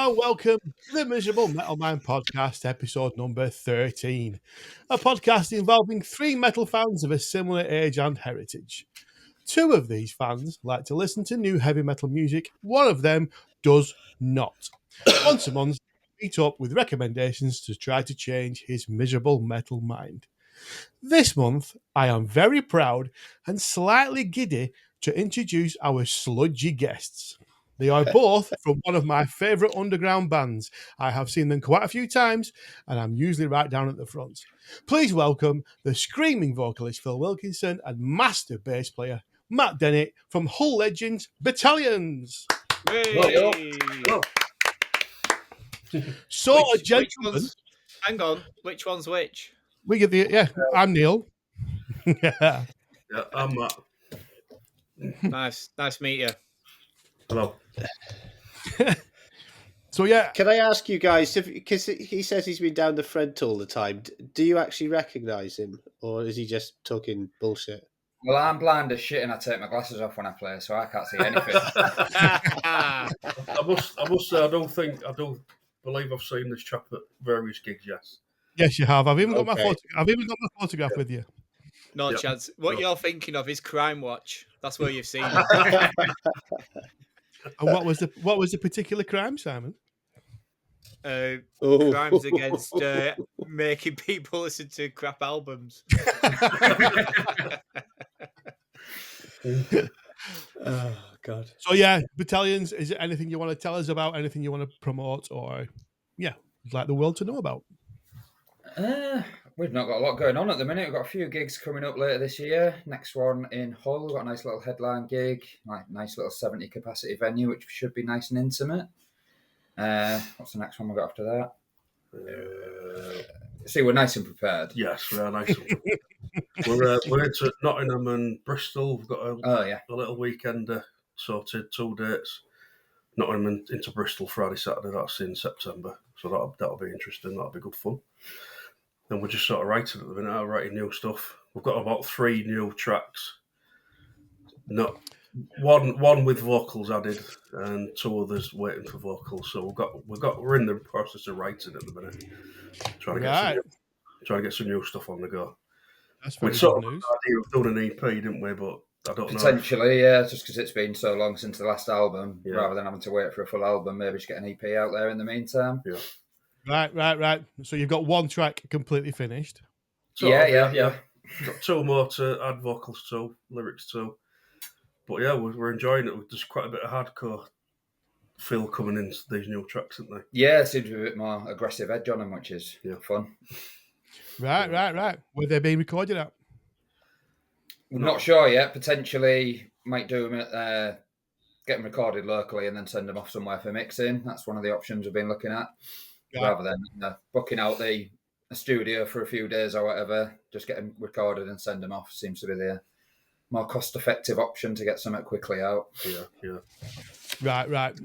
and welcome to the Miserable Metal Man podcast, episode number 13. A podcast involving three metal fans of a similar age and heritage. Two of these fans like to listen to new heavy metal music, one of them does not. Once a month, we meet up with recommendations to try to change his miserable metal mind. This month, I am very proud and slightly giddy to introduce our sludgy guests. They are both from one of my favourite underground bands. I have seen them quite a few times, and I'm usually right down at the front. Please welcome the screaming vocalist Phil Wilkinson and master bass player Matt Dennett from Hull Legends Battalions. Hey. So, gentlemen, hang on, which one's which? we get the I'm Neil. Yeah, I'm Matt. Nice to meet you. Hello. So yeah, can I ask you guys, because he says he's been down the front all the time, do you actually recognise him, or is he just talking bullshit? Well, I'm blind as shit and I take my glasses off when I play, so I can't see anything. I must say, I don't believe I've seen this chap at various gigs, yes. Yes, you have. I've even got my photograph with you. No chance. What you're thinking of is Crime Watch. That's where you've seen it. And what was the particular crime, Simon? Crimes against making people listen to crap albums. Oh God. So yeah, Battalions, is it anything you want to tell us about, anything you want to promote, or you'd like the world to know about? We've not got a lot going on at the minute. We've got a few gigs coming up later this year. Next one in Hull, we've got a nice little headline gig, like nice little 70 capacity venue, which should be nice and intimate. What's the next one we've got after that? See, we're nice and prepared. Yes, we are nice and prepared. We're into Nottingham and Bristol. We've got a little weekend sorted, 2 dates. Nottingham into Bristol Friday, Saturday. That's in September. So that'll be interesting. That'll be good fun. And we're just sort of writing at the minute. Writing new stuff. We've got about 3 new tracks. Not one with vocals added, and 2 others waiting for vocals. So we're in the process of writing at the minute. Trying to get some new stuff on the go. That's very good sort of news. Idea of doing an EP, didn't we? But I don't know. Potentially, yeah. Just because it's been so long since the last album, rather than having to wait for a full album, maybe just get an EP out there in the meantime. Yeah. Right. So you've got 1 track completely finished. Yeah. Got 2 more to add vocals to, lyrics to. But yeah, we're enjoying it. There's quite a bit of hardcore feel coming into these new tracks, isn't there? Yeah, it seems to be a bit more aggressive edge on them, which is fun. Right. Where they're being recorded at? We're not sure yet. Potentially might do them get them recorded locally and then send them off somewhere for mixing. That's one of the options we've been looking at. Yeah. Rather than booking out a studio for a few days or whatever, just get them recorded and send them off seems to be the more cost-effective option to get something quickly out. Yeah. Right.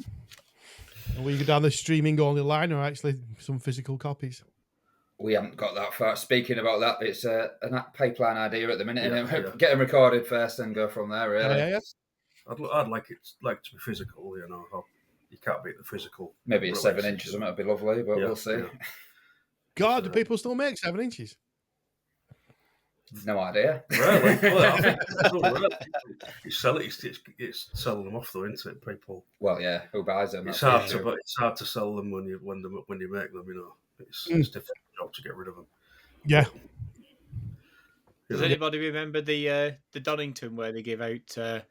And will you go down the streaming-only line or actually some physical copies? We haven't got that far. Speaking about that, it's a pipeline idea at the minute. Get them recorded first and go from there, really. Yeah. I'd like it to be physical, you know. You can't beat the physical. Maybe it's 7 inches, and it'd be lovely, but we'll see. Yeah. God, do people still make 7 inches? No idea. Really? Well, I think it's selling them off, though, isn't it? People. Well, yeah. Who buys them? It's hard to sell them when you make them. You know, it's a difficult job to get rid of them. Yeah. Does anybody remember the Donington where they give out?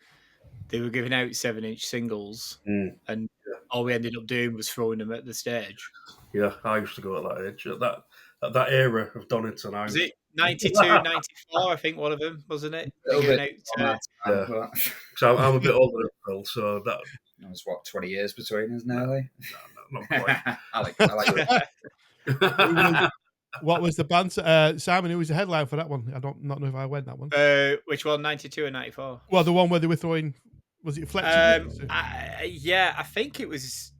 They were giving out 7-inch singles, and all we ended up doing was throwing them at the stage. Yeah, I used to go at that age. At that era of Donington. Was it 92, 94, I think one of them, wasn't it? So I'm a bit older than Phil, so that was 20 years between us nearly. No, not quite. I like it. What was the band? Simon, who was the headline for that one? I don't know if I went that one. Which one, 92 or 94? Well, the one where they were throwing, was it Fletcher? I think it was.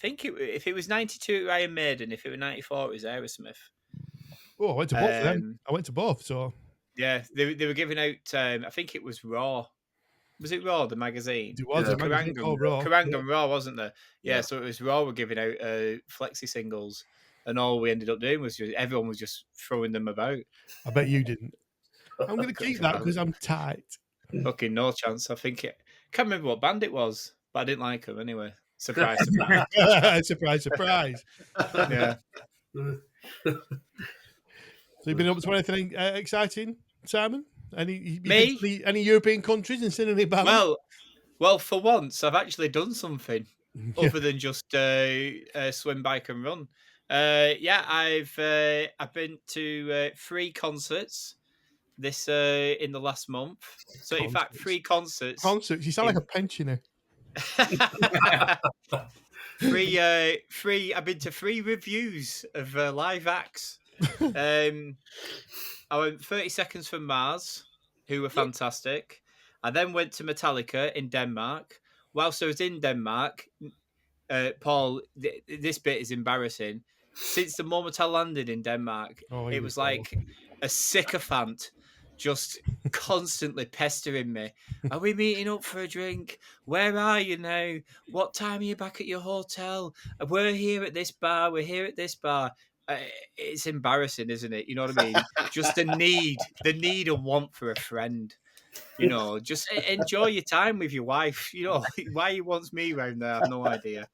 If it was 92, Iron Maiden. If it was 94, it was Aerosmith. Oh, I went to both of them. I went to both, so... Yeah, they were giving out, I think it was Raw. Was it Raw, the magazine? There was a magazine called Raw. Kerrang! Raw, wasn't there? Yeah, so it was Raw were giving out flexi singles, and all we ended up doing was everyone was just throwing them about. I bet you didn't. I'm going to keep that because I'm tight. Fucking no chance. I think can't remember what band it was, but I didn't like them anyway. Surprise, surprise. Surprise. Yeah. So you've been up to anything exciting, Simon? Any European countries and seen any bands? Well, for once, I've actually done something other than just swim, bike, and run. I've been to 3 concerts this in the last month. So in fact, 3 concerts. Concerts. You sound like a pensioner. 3. I've been to 3 reviews of live acts. I went 30 Seconds from Mars, who were fantastic. I then went to Metallica in Denmark. Whilst I was in Denmark, Paul, this bit is embarrassing. Since the moment I landed in Denmark, it was like a sycophant just constantly pestering me. Are we meeting up for a drink? Where are you now? What time are you back at your hotel? We're here at this bar. We're here at this bar. It's embarrassing, isn't it? You know what I mean? Just the need and want for a friend. You know, just enjoy your time with your wife. You know, why he wants me around there, I have no idea.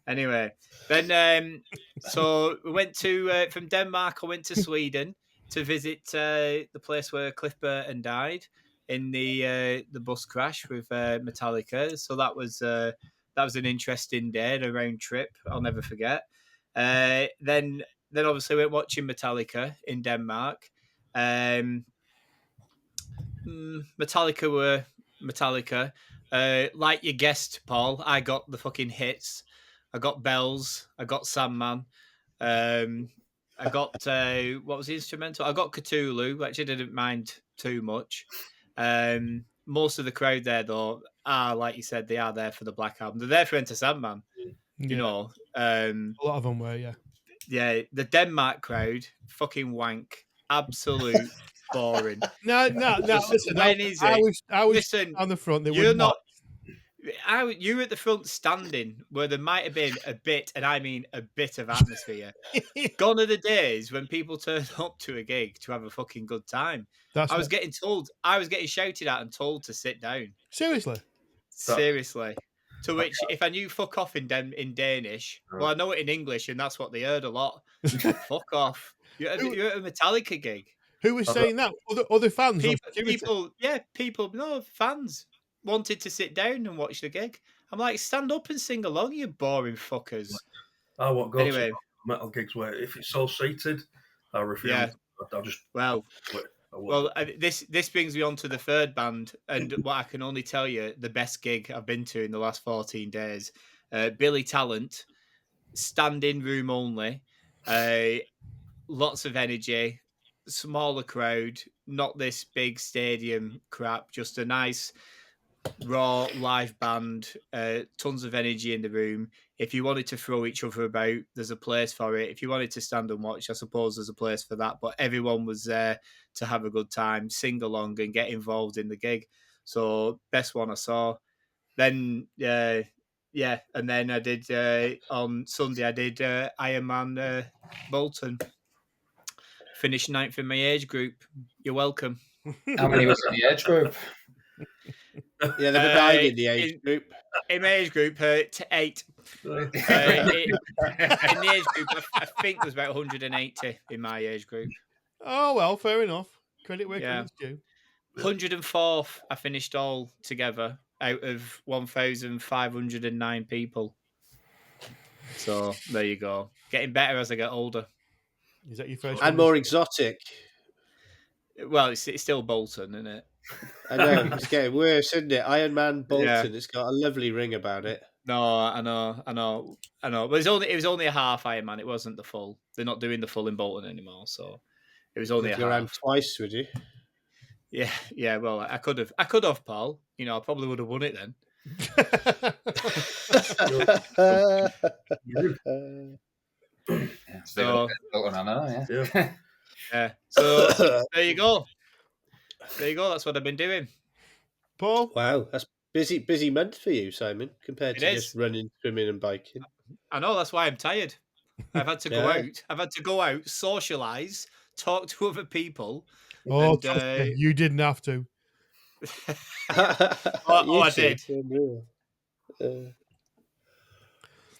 Anyway, then so we went to from Denmark. I went to Sweden to visit the place where Cliff Burton died in the bus crash with Metallica. So that was an interesting day, a round trip I'll never forget. Then obviously we went watching Metallica in Denmark. Metallica were Metallica. Like you guessed, Paul, I got the fucking hits. I got Bells. I got Sandman. I got what was the instrumental? I got Cthulhu, which I didn't mind too much. Most of the crowd there, though, are like you said, they are there for the Black Album. They're there for Enter Sandman. You know, a lot of them were, yeah. Yeah, the Denmark crowd, fucking wank, absolute boring. No. Listen, I was on the front. You're not. You were at the front standing where there might have been a bit, and I mean a bit of atmosphere. Gone are the days when people turn up to a gig to have a fucking good time. I was getting shouted at and told to sit down. Seriously. To which, if I knew "fuck off" in Danish, well, I know it in English, and that's what they heard a lot. Fuck off! You're at a Metallica gig. Who was saying that? Other fans? Fans wanted to sit down and watch the gig. I'm like, stand up and sing along, you boring fuckers. I won't go to metal gigs where if it's all seated, I refuse. Yeah. I'll just this brings me on to the third band, and what I can only tell you, the best gig I've been to in the last 14 days. Billy Talent, standing room only, lots of energy, smaller crowd, not this big stadium crap, just a nice raw live band, tons of energy in the room. If you wanted to throw each other about, there's a place for it. If you wanted to stand and watch, I suppose there's a place for that. But everyone was there to have a good time, sing along and get involved in the gig. So best one I saw. Then and then I did on Sunday I did Ironman Bolton. Finished 9th in my age group. You're welcome. How many was in the age group? Yeah, they're divided in the age group. In my age group, to 8. In the age group, I think there was about 180 in my age group. Oh, well, fair enough. Credit where credit's due. 104th, I finished all together out of 1,509 people. So there you go. Getting better as I get older. Is that your first? And more exotic. Well, it's still Bolton, isn't it? I know, it's getting worse, isn't it? Ironman Bolton, It's got a lovely ring about it. No, I know. But it was only a half Ironman. It wasn't the full. They're not doing the full in Bolton anymore, so it was only a half. Around twice, would you? Yeah. Well, I could have, Paul. You know, I probably would have won it then. So there you go. That's what I've been doing. Paul? Wow, that's busy month for you, Simon, compared It to is. just running, swimming, and biking. I know, that's why I'm tired. I've had to go Yeah. out. I've had to go out, socialise, talk to other people. Oh, And, trust me, you didn't have to. I You two, did. unreal.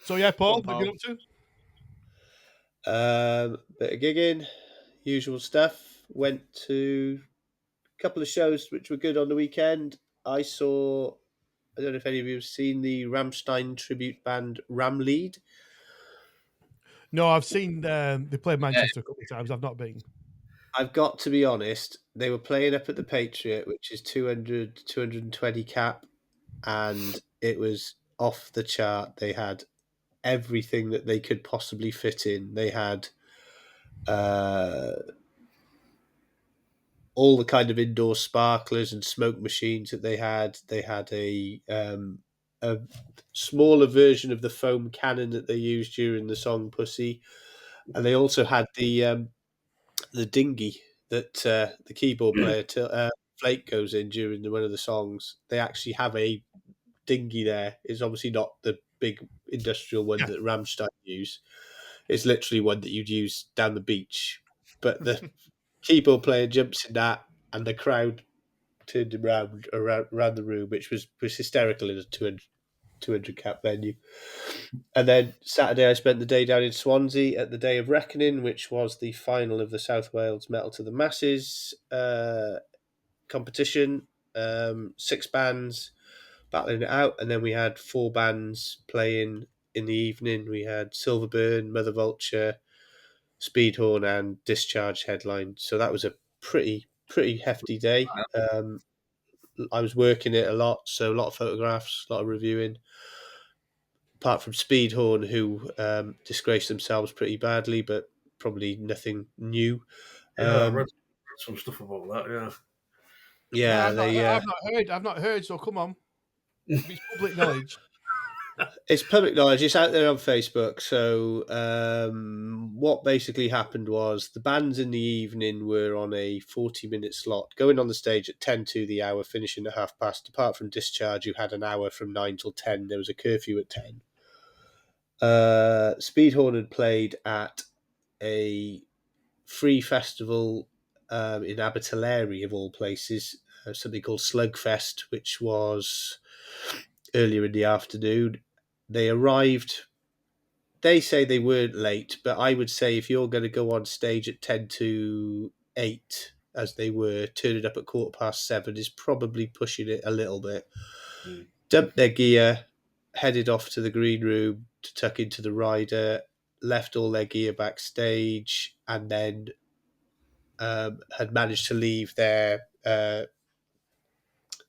So yeah, Paul, Go on, what have you been up to? Bit of gigging, usual stuff. Went to a couple of shows which were good on the weekend. I don't know if any of you have seen the Rammstein tribute band Ramlied. No, I've seen they played Manchester a couple of times. I've not been. I've got to be honest, they were playing up at the Patriot, which is 220 cap, and it was off the chart. They had everything that they could possibly fit in. They had all the kind of indoor sparklers and smoke machines that they had. They had a smaller version of the foam cannon that they used during the song Pussy, and they also had the dinghy that the keyboard player Flake goes in during one of the songs. They actually have a dinghy there. It's obviously not the big industrial one that Rammstein use. It's literally one that you'd use down the beach. But the keyboard player jumps in that, and the crowd turned around the room, which was hysterical in a 200 cap venue. And then Saturday, I spent the day down in Swansea at the Day of Reckoning, which was the final of the South Wales Metal to the Masses competition. 6 bands battling it out, and then we had 4 bands playing in the evening. We had Silverburn, Mother Vulture, Speedhorn, and Discharge headline. So that was a pretty hefty day. I was working it a lot, so a lot of photographs, a lot of reviewing. Apart from Speedhorn, who disgraced themselves pretty badly, but probably nothing new. Yeah, I read some stuff about that. Yeah, I've not heard. So come on, if it's public knowledge. It's public knowledge. It's out there on Facebook. So what basically happened was the bands in the evening were on a 40-minute slot, going on the stage at 10 to the hour, finishing at past. Apart from Discharge, you had an hour from 9 till 10. There was a curfew at 10. Speedhorn had played at a free festival in Abertillery, of all places, something called Slugfest, which was earlier in the afternoon. They arrived. They say they weren't late, but I would say if you're going to go on stage at 10 to 8, as they were, turning up at 7:15 is probably pushing it a little bit. Dumped their gear, headed off to the green room to tuck into the rider, left all their gear backstage, and then had managed to leave their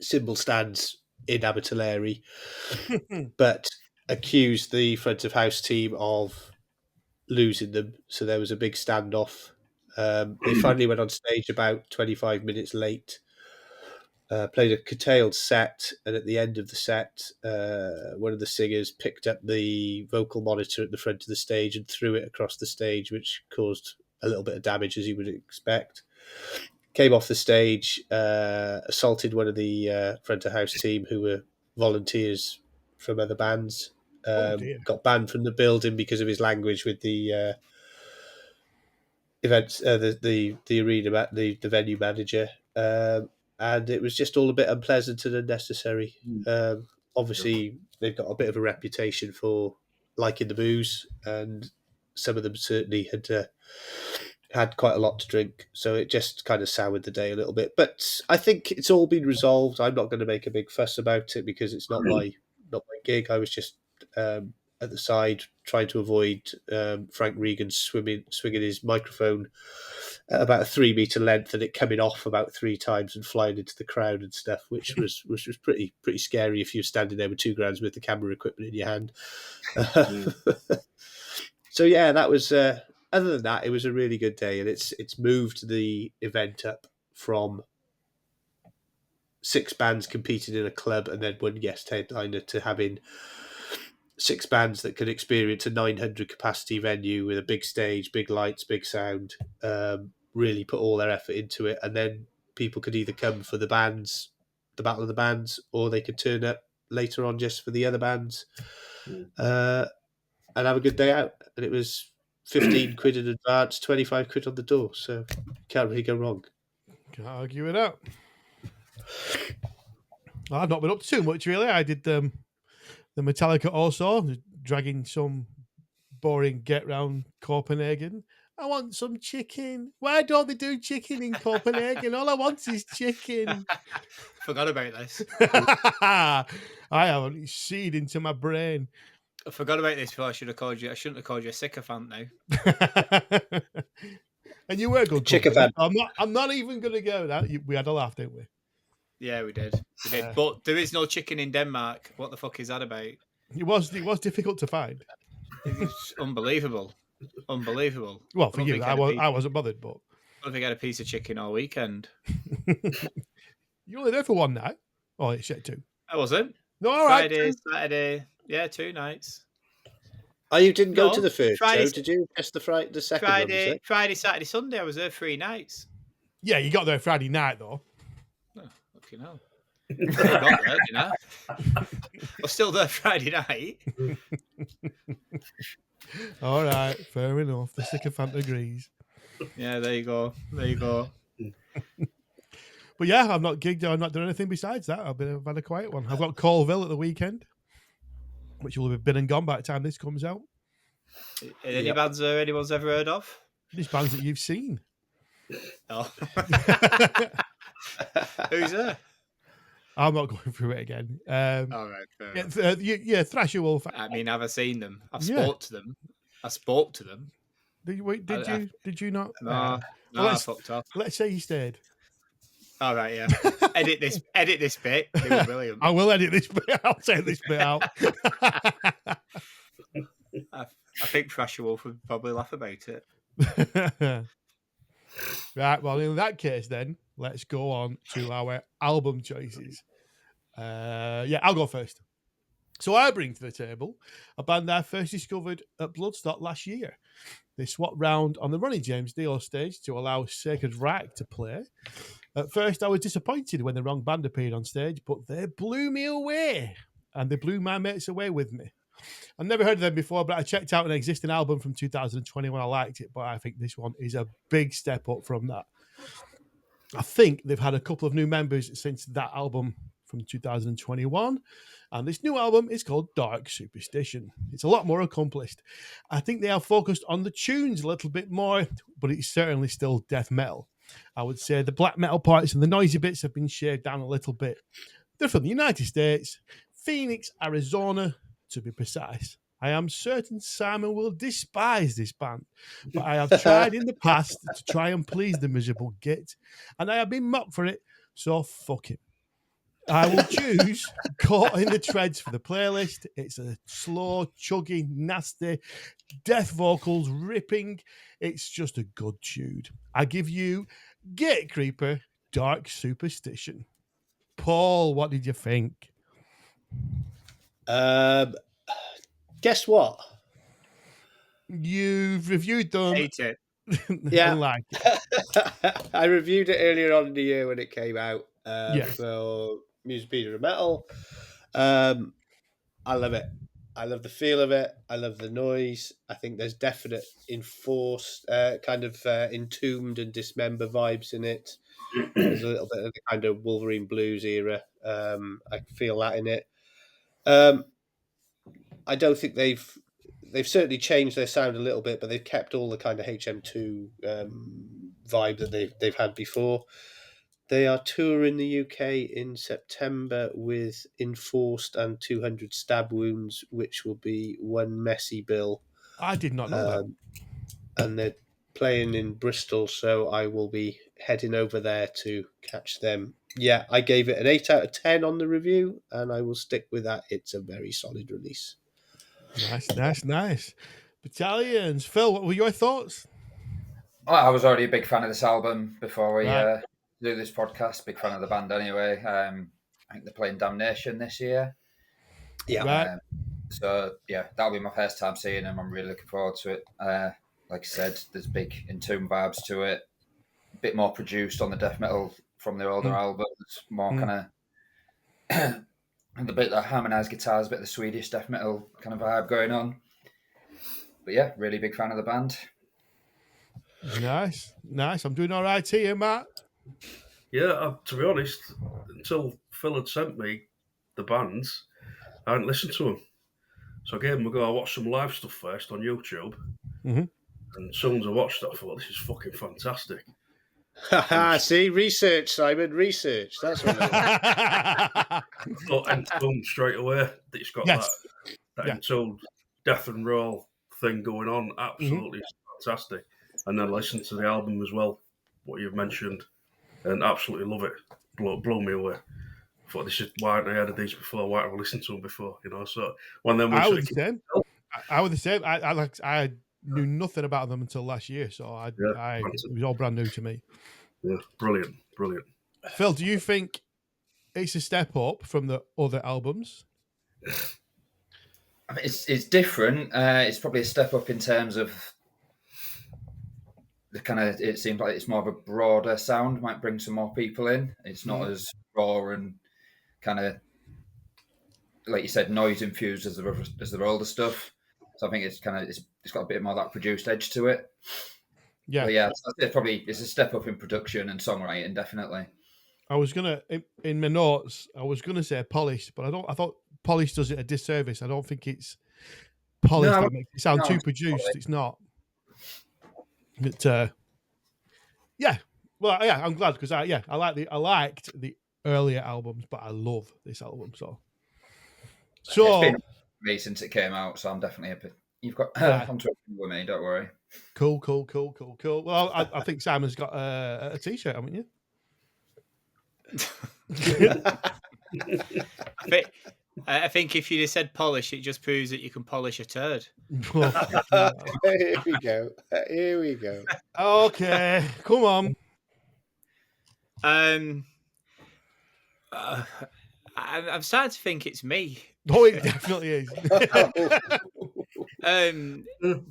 cymbal stands in Abertillery, but accused the front of house team of losing them. So there was a big standoff. They finally went on stage about 25 minutes late, played a curtailed set, and at the end of the set, one of the singers picked up the vocal monitor at the front of the stage and threw it across the stage, which caused a little bit of damage, as you would expect. Came off the stage, assaulted one of the front of house team who were volunteers from other bands. Got banned from the building because of his language with the events, the arena, the venue manager, and it was just all a bit unpleasant and unnecessary. Obviously, they've got a bit of a reputation for liking the booze, and some of them certainly had quite a lot to drink, so it just kind of soured the day a little bit. But I think it's all been resolved. I'm not going to make a big fuss about it because it's not my gig. I was just at the side trying to avoid Frank Regan swinging his microphone at about a 3-meter length and it coming off about 3 times and flying into the crowd and stuff, which was pretty scary if you're standing there with 2 grams worth of camera equipment in your hand. So yeah, that was. Other than that, it was a really good day, and it's moved the event up from 6 bands competing in a club and then 1 guest headliner to having 6 bands that could experience a 900 capacity venue with a big stage, big lights, big sound. Really put all their effort into it, and then people could either come for the bands the Battle of the Bands, or they could turn up later on just for the other bands and have a good day out. And it was 15 quid in advance, 25 quid on the door. So can't really go wrong. Can't argue it out. I've not been up to too much, really. I did the Metallica also, dragging some boring get round Copenhagen. I want some chicken. Why don't they do chicken in Copenhagen? All I want is chicken. Forgot about this. I haven't seed into my brain. I forgot about this before I should have called you. I shouldn't have called you a sycophant now. And you were good. Sycophant. I'm not even going to go that. We had a laugh, didn't we? Yeah, we did. But there is no chicken in Denmark. What the fuck is that about? It was difficult to find. It's unbelievable. Unbelievable. Well, for you, I wasn't bothered, but I don't think I had a piece of chicken all weekend. You only there for one night. Oh, it's yet two. I wasn't. No, all right. Friday, Saturday. Yeah, 2 nights. Oh, you didn't go to the first Friday, show, did you? Just the second one, was it? Friday, Saturday, Sunday. I was there 3 nights. Yeah, you got there Friday night, though. Oh, fucking hell. I got there, you know. I was still there Friday night. All right, fair enough. The sycophant agrees. Yeah, there you go. There you go. But yeah, I've not gigged. I've not done anything besides that. I've had a quiet one. I've got Colville at the weekend, which will have been and gone by the time this comes out. Any bands anyone's ever heard of? These bands that you've seen. Oh. Who's there? I'm not going through it again. All right. Yeah, Thrasher Wolf. I mean, have I seen them? I've spoke to them. I spoke to them. Did you not? No, I fucked off. Let's say you stayed. All right, yeah. Edit this bit. They were brilliant. I will edit this bit. I'll take this bit out. I think Thrasher Wolf would probably laugh about it. Right, well, in that case, then let's go on to our album choices. I'll go first. So I bring to the table a band I first discovered at Bloodstock last year. They swapped round on the Ronnie James Dio stage to allow Sacred Reich to play. At first, I was disappointed when the wrong band appeared on stage, but they blew me away, and they blew my mates away with me. I've never heard of them before, but I checked out an existing album from 2020 when I liked it, but I think this one is a big step up from that. I think they've had a couple of new members since that album from 2021, and this new album is called Dark Superstition. It's a lot more accomplished. I think they have focused on the tunes a little bit more, but it's certainly still death metal. I would say the black metal parts and the noisy bits have been shaved down a little bit. They're from the United States, Phoenix, Arizona, to be precise. I am certain Simon will despise this band, but I have tried in the past to try and please the miserable git, and I have been mocked for it, so fuck him. I will choose Caught in the Treads for the playlist. It's a slow, chuggy, nasty, death vocals ripping. It's just a good tune. I give you Gatecreeper, Dark Superstition. Paul, what did you think? Guess what? You've reviewed them. Hate it. Yeah. Like it. I reviewed it earlier on in the year when it came out Yes. for Musipedia Metal. I love it. I love the feel of it. I love the noise. I think there's definite enforced, entombed and dismember vibes in it. There's a little bit of the kind of Wolverine Blues era. I feel that in it. I don't think they've certainly changed their sound a little bit, but they've kept all the kind of HM2 vibe that they've had before. They are touring the UK in September with Enforced and 200 Stab Wounds, which will be one messy bill. I did not know that. And they're playing in Bristol, so I will be heading over there to catch them. Yeah, I gave it an 8 out of 10 on the review, and I will stick with that. It's a very solid release. Nice. Battalions. Phil, what were your thoughts? Well, I was already a big fan of this album before we do this podcast. Big fan of the band anyway. I think they're playing Damnation this year. Yeah. Right. So, yeah, that'll be my first time seeing them. I'm really looking forward to it. Like I said, there's big Entomb vibes to it. A bit more produced on the death metal from their older albums. More kind of and the bit of harmonised guitars, a bit of the Swedish death metal kind of vibe going on. But yeah, really big fan of the band. Nice. I'm doing all right here, Matt. Yeah, to be honest, until Phil had sent me the bands, I hadn't listened to them. So I gave them a go. I watched some live stuff first on YouTube. Mm-hmm. And as soon as I watched that, I thought, this is fucking fantastic. See, research, Simon, research. That's what I thought Entombed straight away that it's got that Entombed death and roll thing going on. Absolutely fantastic. And then listen to the album as well, what you've mentioned, and absolutely love it. Blew me away. I thought, this is why haven't I heard of these before? Why haven't I listened to them before? You know, so when then I was the same. I was the same. I knew nothing about them until last year, so it was all brand new to me. Yeah, brilliant. Phil, do you think it's a step up from the other albums? I mean, it's different. It's probably a step up in terms of the kind of. It seems like it's more of a broader sound. Might bring some more people in. It's not as raw and kind of, like you said, noise infused as the older stuff. So I think it's kind of it's got a bit more of that produced edge to it. Yeah, but yeah, it's a step up in production and songwriting, definitely. I was gonna in my notes. I was gonna say polished, but I thought polished does it a disservice. I don't think it's polished. That makes it sound too produced. It's not. But I'm glad because I liked the earlier albums, but I love this album. So it's been me since it came out, so I'm definitely happy. You've got come to agree with me. Don't worry. Cool. Well, I think Simon's got a t-shirt, haven't you? I think if you'd have said polish, it just proves that you can polish a turd. Here we go. Okay, come on. I'm starting to think it's me. Oh, it definitely is.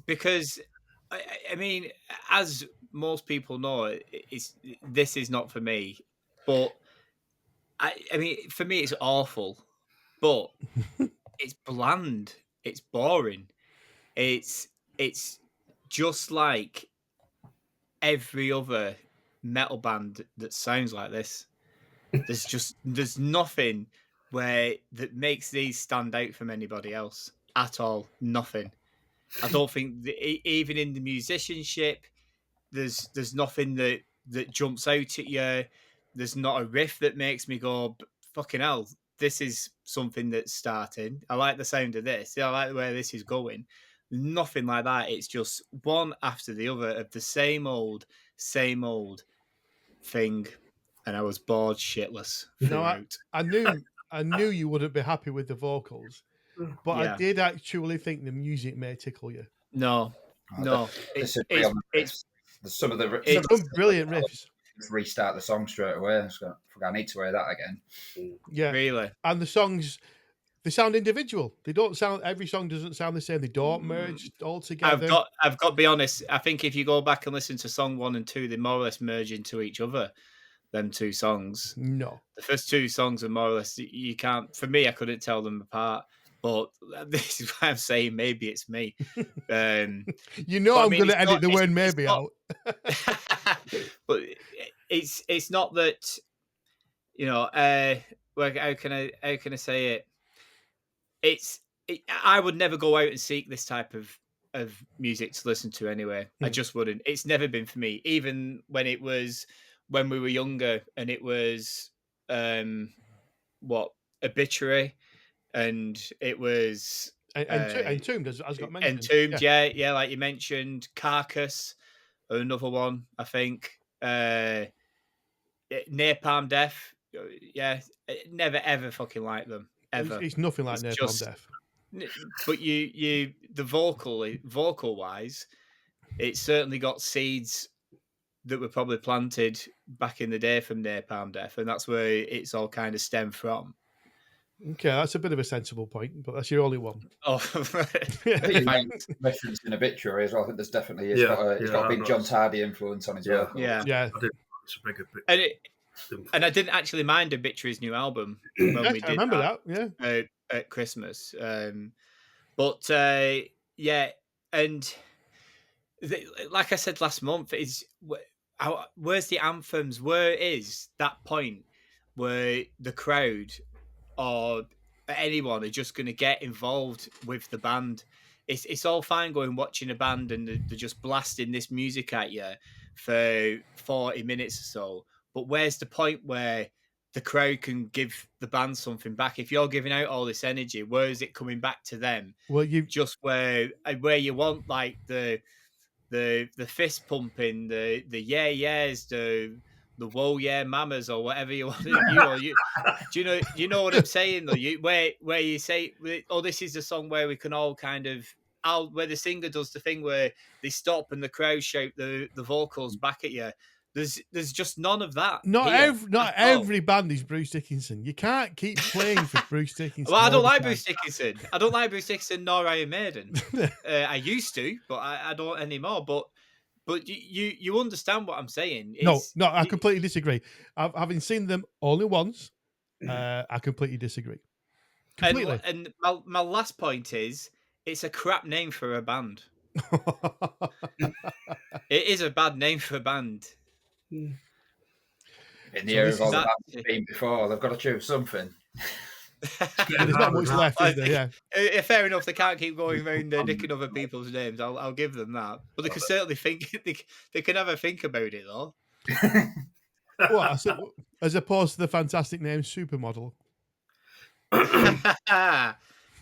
Because I mean, as most people know, this is not for me. But I mean, for me, it's awful. But it's bland. It's boring. It's just like every other metal band that sounds like this. There's nothing that makes these stand out from anybody else at all. Nothing. I don't think even in the musicianship, there's nothing that jumps out at you. There's not a riff that makes me go, fucking hell, this is something that's starting. I like the sound of this. I like where this is going. Nothing like that. It's just one after the other of the same old thing. And I was bored shitless throughout. I knew you wouldn't be happy with the vocals, but I did actually think the music may tickle you. No. It's some of the it's some brilliant riffs. Restart the song straight away. I need to hear that again. Yeah, really. And the songs, they sound individual. They don't sound. Every song doesn't sound the same. They don't merge all together. I've got to be honest. I think if you go back and listen to song 1 and 2, they more or less merge into each other. Them two songs. No, the first two songs are more or less. You can't. For me, I couldn't tell them apart. But this is why I'm saying maybe it's me. I'm going to edit the word maybe out. But it's not that, how can I say it? I would never go out and seek this type of music to listen to anyway. I just wouldn't. It's never been for me. Even when we were younger and it was Obituary. And it was Entombed, as got mentioned. Entombed, yeah, like you mentioned. Carcass, another one, I think. Napalm Death, yeah. Never ever fucking like them ever. It's nothing like Napalm Death. But the vocal wise, it certainly got seeds that were probably planted back in the day from Napalm Death, and that's where it's all kind of stemmed from. Okay, that's a bit of a sensible point, but that's your only one. Oh, reference in Obituary as well. I think there's definitely it's got a big John Tardy influence on his work. Yeah. It's a bigger bit. And And I didn't actually mind Obituary's new album when Yes, we did I remember that. at Christmas. But yeah, and like I said last month, is where's the anthems? Where is that point where the crowd or anyone are just going to get involved with the band? It's all fine going watching a band and they're just blasting this music at you for 40 minutes or so. But where's the point where the crowd can give the band something back? If you're giving out all this energy, where is it coming back to them? Well, you just where you want like the fist pumping, the yeah yeahs, the whoa yeah mamas or whatever you want to do you know what I'm saying though? Where you say, oh, this is the song where we can all kind of where the singer does the thing where they stop and the crowd shout the vocals back at you. There's just none of that. Not here every band is Bruce Dickinson. You can't keep playing for Bruce Dickinson. Well, I don't like Bruce Dickinson. I don't like Bruce Dickinson nor Iron Maiden. I used to, but I don't anymore. But you understand what I'm saying? No, I completely disagree. Having seen them only once, I completely disagree. Completely. And my last point is, it's a crap name for a band. It is a bad name for a band. In the area of all the bands that's been before, they've got to choose something. There's not much left, is there? Yeah. Fair enough. They can't keep going around nicking other people's names. I'll give them that. But they can certainly think. They can have a think about it though. What, as opposed to the fantastic name Supermodel.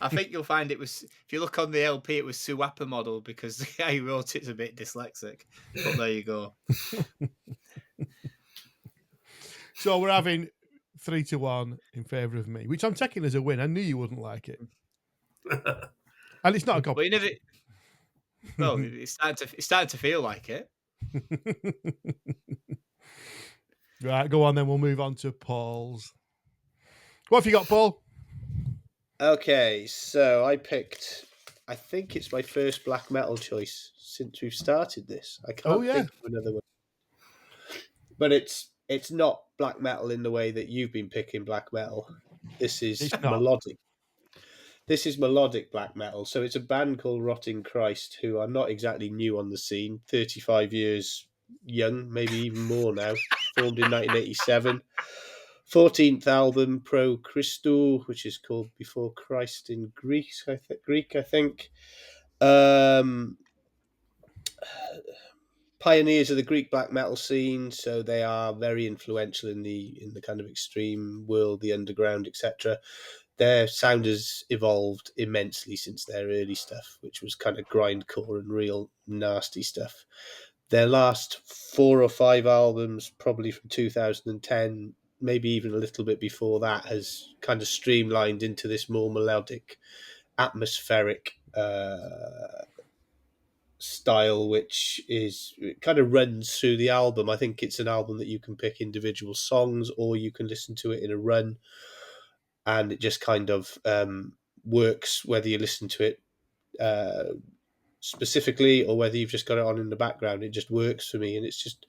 I think you'll find it was, if you look on the LP, it was Suapa Model because the guy who wrote it's a bit dyslexic. But there you go. So we're having 3-1 in favour of me, which I'm taking as a win. I knew you wouldn't like it. And it's not a competition. Well, it's starting to feel like it. Right, go on then. We'll move on to Paul's. What have you got, Paul? Okay, so I picked, I think it's my first black metal choice since we've started this. I can't think of another one. But it's not black metal in the way that you've been picking black metal. This is melodic. This is melodic black metal. So it's a band called Rotting Christ, who are not exactly new on the scene, 35 years young, maybe even more now, formed in 1987. 14th album, Pro Christou, which is called Before Christ in Greek, I think. Pioneers of the Greek black metal scene, so they are very influential in the kind of extreme world, the underground, etc. Their sound has evolved immensely since their early stuff, which was kind of grindcore and real nasty stuff. Their last 4 or 5 albums, probably from 2010, maybe even a little bit before that, has kind of streamlined into this more melodic, atmospheric style, which it kind of runs through the album. I think it's an album that you can pick individual songs or you can listen to it in a run, and it just kind of works whether you listen to it specifically or whether you've just got it on in the background. It just works for me, and it's just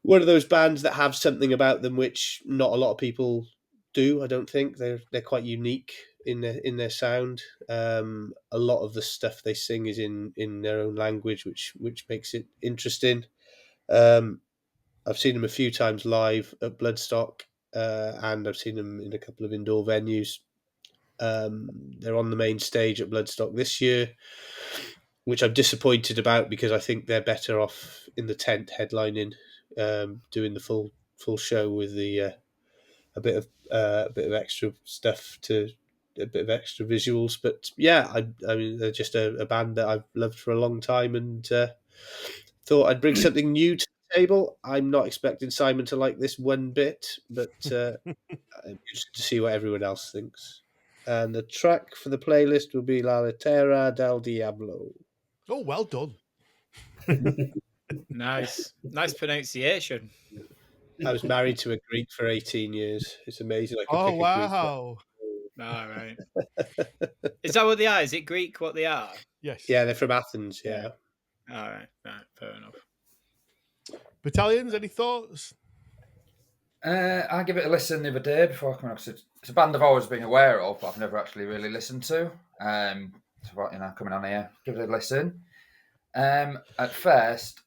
one of those bands that have something about them which not a lot of people do. I don't think they're quite unique in their sound. A lot of the stuff they sing is in their own language, which makes it interesting. I've seen them a few times live at Bloodstock, and I've seen them in a couple of indoor venues. They're on the main stage at Bloodstock this year, which I'm disappointed about because I think they're better off in the tent headlining, doing the full show with the a bit of extra stuff, to a bit of extra visuals. But yeah, I mean they're just a band that I've loved for a long time, and thought I'd bring something new to the table. I'm not expecting Simon to like this one bit, but I'm interested to see what everyone else thinks. And the track for the playlist will be La Lettera del Diablo. Oh, well done. Nice pronunciation. I was married to a Greek for 18 years. It's amazing. Oh, wow. All right. Is that what they are? Is it Greek what they are? Yes. Yeah, they're from Athens, yeah. All right, fair enough. Battalions, any thoughts? I give it a listen the other day before I come on. It's a band I've always been aware of, but I've never actually really listened to. So, coming on here, give it a listen. At first,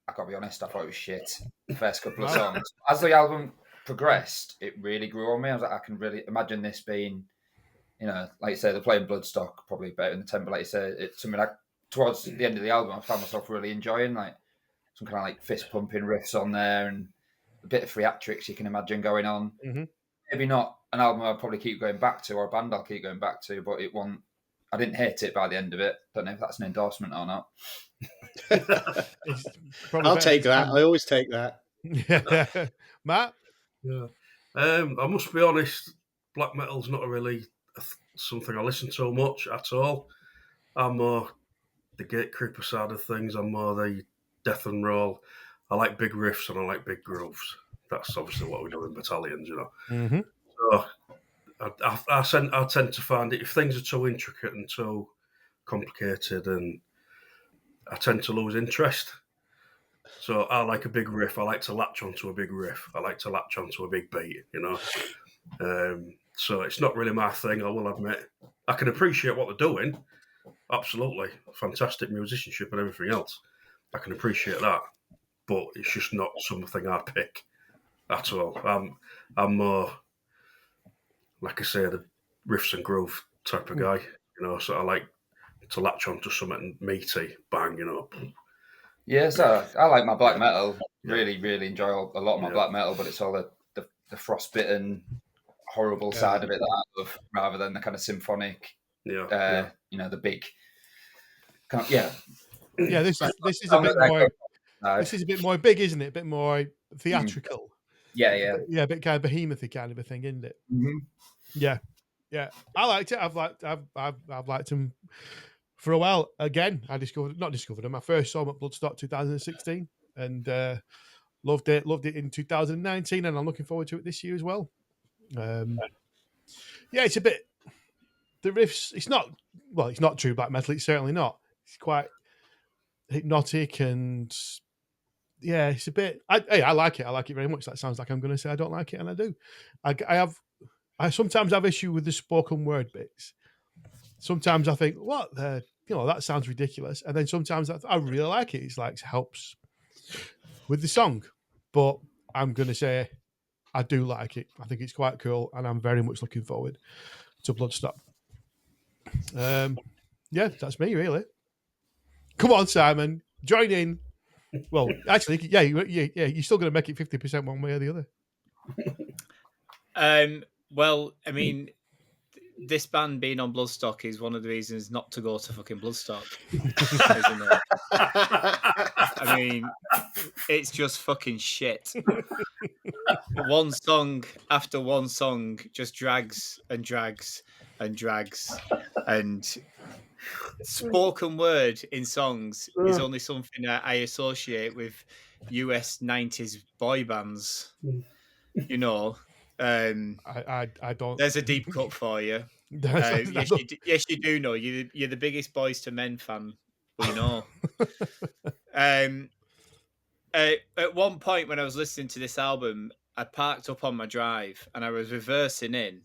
I gotta be honest, I thought it was shit. The first couple of songs. As the album progressed, it really grew on me. I was like, I can really imagine this being, like you say, they're playing Bloodstock probably better in the tempo. Like you say, it's something like towards the end of the album, I found myself really enjoying, like some kind of like fist pumping riffs on there and a bit of theatrics you can imagine going on. Mm-hmm. Maybe not an album I'll probably keep going back to or a band I'll keep going back to, but I didn't hate it by the end of it. Don't know if that's an endorsement or not. I'll take that. I always take that. Yeah. Matt? Yeah. I must be honest, black metal's not really something I listen to much at all. I'm more the Gatecreeper side of things. I'm more the death and roll. I like big riffs and I like big grooves. That's obviously what we do in Battalions, Mm-hmm. So I tend to find it, if things are too intricate and too complicated, and I tend to lose interest. So I like a big riff. I like to latch onto a big riff. I like to latch onto a big beat, So it's not really my thing, I will admit. I can appreciate what they're doing. Absolutely. Fantastic musicianship and everything else. I can appreciate that. But it's just not something I'd pick at all. I'm more, like I say, the riffs and groove type of guy, so I like to latch onto something meaty, bang, Yeah, so I like my black metal. Really, really enjoy a lot of my black metal, but it's all the frostbitten, horrible side of it that I love, rather than the kind of symphonic, the big kind of, Yeah, this is a bit more. This is a bit more big, isn't it? A bit more theatrical. Yeah. A bit kind of behemoth-y kind of a thing, isn't it? Mm-hmm. Yeah. I liked it. I've liked them for a while. Again, not discovered them. I first saw them at Bloodstock 2016, and loved it. Loved it in 2019, and I'm looking forward to it this year as well. It's a bit. The riffs. It's not true black metal. It's certainly not. It's quite hypnotic and. Yeah, it's a bit. I like it. I like it very much. That sounds like I'm going to say I don't like it, and I do. I sometimes have issue with the spoken word bits. Sometimes I think, what that sounds ridiculous, and then sometimes I really like it. It's like it helps with the song. But I'm going to say I do like it. I think it's quite cool, and I'm very much looking forward to Bloodstock. That's me really. Come on, Simon, join in. Well, actually, you're still going to make it 50% one way or the other. Well, I mean, this band being on Bloodstock is one of the reasons not to go to fucking Bloodstock. Isn't it? I mean, it's just fucking shit. One song after one song just drags and drags and drags, and spoken word in songs is only something that I associate with US 90s boy bands. I don't. There's a deep cut for you. Yes, you do know. You're the biggest Boys to Men fan. We know. At one point when I was listening to this album, I parked up on my drive and I was reversing in.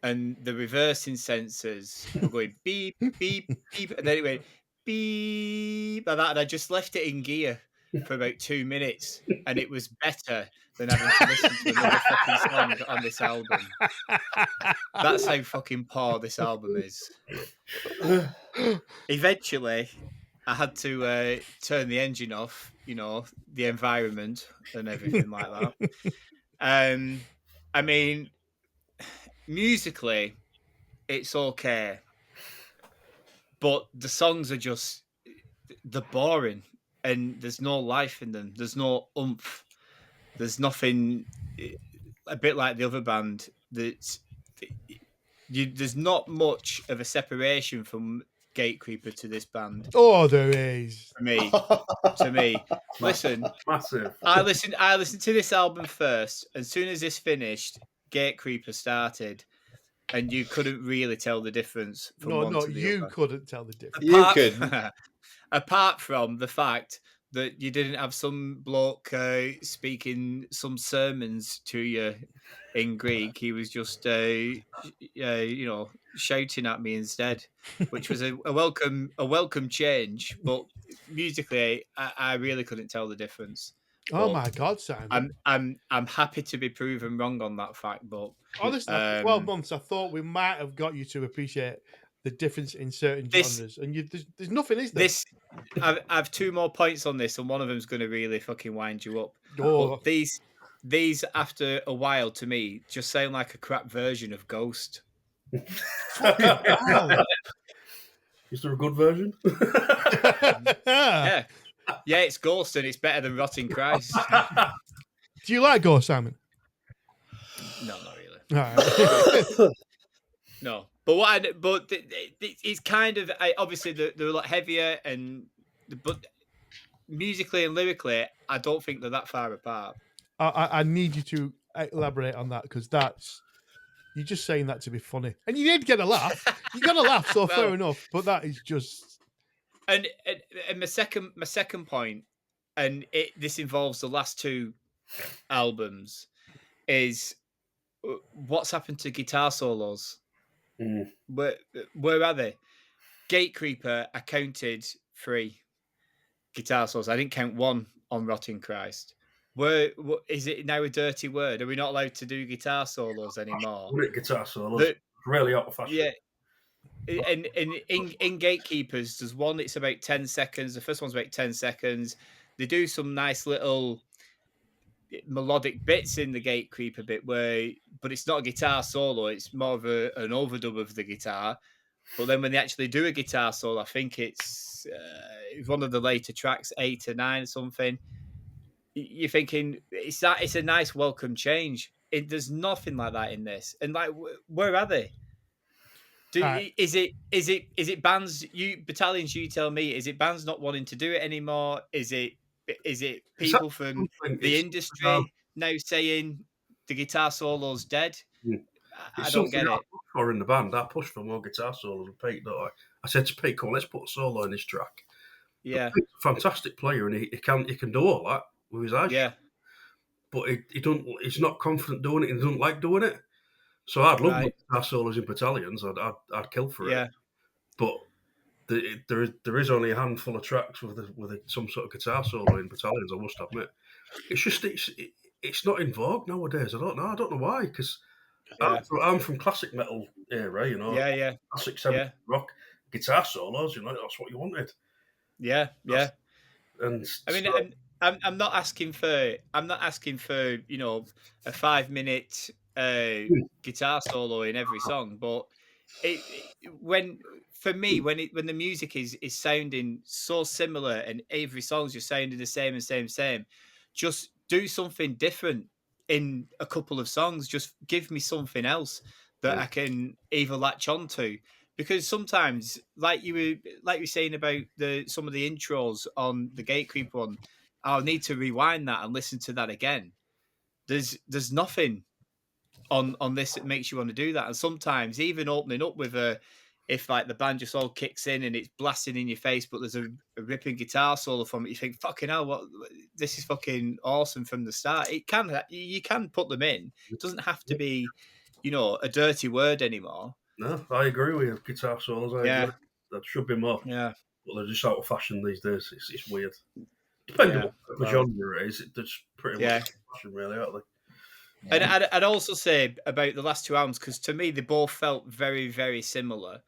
And the reversing sensors were going beep, beep, beep. And then it went beep like that. And I just left it in gear for about 2 minutes. And it was better than having to listen to another fucking song on this album. That's how fucking poor this album is. Eventually, I had to turn the engine off, the environment and everything like that. I mean, musically, it's okay, but the songs are they're boring, and there's no life in them. There's no oomph. There's nothing. A bit like the other band, there's not much of a separation from Gatecreeper to this band. Oh, there is. To me. Listen, massive. I listened to this album first. As soon as this finished, Gatecreeper started, and you couldn't really tell the difference from one to the other. You couldn't tell the difference. You could. Apart from the fact that you didn't have some bloke speaking some sermons to you in Greek. He was just, shouting at me instead, which was a welcome change. But musically, I really couldn't tell the difference. Oh But my God, Simon! I'm happy to be proven wrong on that fact. But honestly, after 12 months, I thought we might have got you to appreciate the difference in certain genres, and there's nothing, is there? I've 2 more points on this, and one of them's going to really fucking wind you up. Oh. But these, after a while, to me, just sound like a crap version of Ghost. Fucking hell. Is there a good version? Yeah, it's Ghost, and it's better than Rotting Christ. Do you like Ghost, Simon? No, not really. All right. No, but it's kind of obviously they're a lot heavier, but musically and lyrically, I don't think they're that far apart. I need you to elaborate on that, because you're just saying that to be funny, and you did get a laugh. You got a laugh, so Well, fair enough. But that is just. And my second point, and this involves the last 2 albums, is what's happened to guitar solos. Where are they? Gatecreeper, I counted 3 guitar solos. I didn't count 1 on Rotting Christ. Is it now a dirty word? Are we not allowed to do guitar solos anymore? Guitar solos, really out of fashion. Yeah. And in Gatekeepers, there's one that's about 10 seconds. The first one's about 10 seconds. They do some nice little melodic bits in the Gatecreeper bit but it's not a guitar solo. It's more of an overdub of the guitar. But then when they actually do a guitar solo, I think it's one of the later tracks, 8 or 9 or something. You're thinking it's a nice welcome change. There's nothing like that in this. And like, where are they? Is it bands? Battalions, you tell me. Is it bands not wanting to do it anymore? Is it people from the industry now saying the guitar solo's dead? I don't get it. I pushed for in the band. I pushed for more guitar solos with Pete, don't I? I said to Pete, "Come on, let's put a solo in this track." Yeah, Pete's a fantastic player, and he can do all that with his eyes. Yeah, but he don't. He's not confident doing it. And he doesn't like doing it. So I'd love guitar solos in Battalions. I'd kill for it. But there is only a handful of tracks with some sort of guitar solo in Battalions. I must admit, it's just it's not in vogue nowadays. I don't know why. Because I'm from classic metal era, you know. Yeah. Classic 70s rock guitar solos. You know, that's what you wanted. Yeah. And I mean, I'm not asking for a 5-minute guitar solo in every song, but when the music is sounding so similar and every song's just sounding the same, just do something different in a couple of songs. Just give me something else that I can either latch onto. Because sometimes, like you were saying about some of the intros on the Gatecreeper one, I'll need to rewind that and listen to that again. There's nothing on this that makes you want to do that. And sometimes even opening up with if like the band just all kicks in and it's blasting in your face, but there's a ripping guitar solo from it, you think, fucking hell, this is fucking awesome from the start. You can put them in. It doesn't have to be, a dirty word anymore. No, I agree with you. Guitar solos, I agree. There should be more. Yeah. But they're just out of fashion these days. It's weird. Depending on what the genre it is, it's pretty much out of fashion, really, aren't they? Yeah. And I'd also say about the last 2 albums, because to me they both felt very, very similar,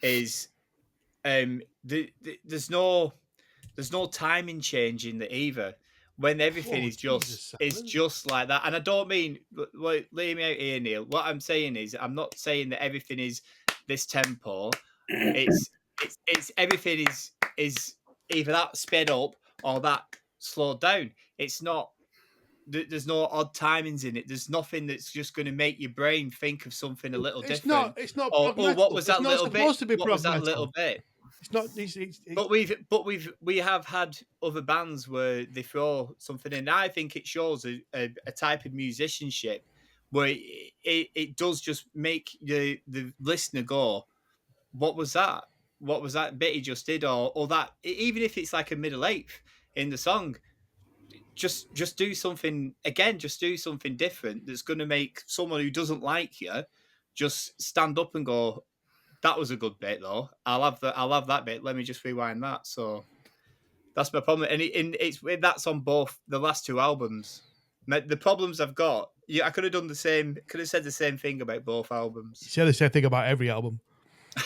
is there's no timing change in the either. When everything is just like that. And I don't mean, lay me out here, Neil. What I'm saying is, I'm not saying that everything is this tempo. It's everything is either that sped up or that slowed down. It's not. There's no odd timings in it. There's nothing that's just going to make your brain think of something a little different. It's not. Or what was that little bit? What was that little bit? It's not. But we have had other bands where they throw something in. I think it shows a type of musicianship where it does just make the listener go, "What was that? What was that bit he just did?" Or that, even if it's like a middle eighth, in the song. Just do something again. Just do something different that's going to make someone who doesn't like you just stand up and go, "That was a good bit, though. I'll have that bit. Let me just rewind that." So that's my problem, and that's on both the last two albums. The problems I've got, I could have done the same. Could have said the same thing about both albums. You said the same thing about every album.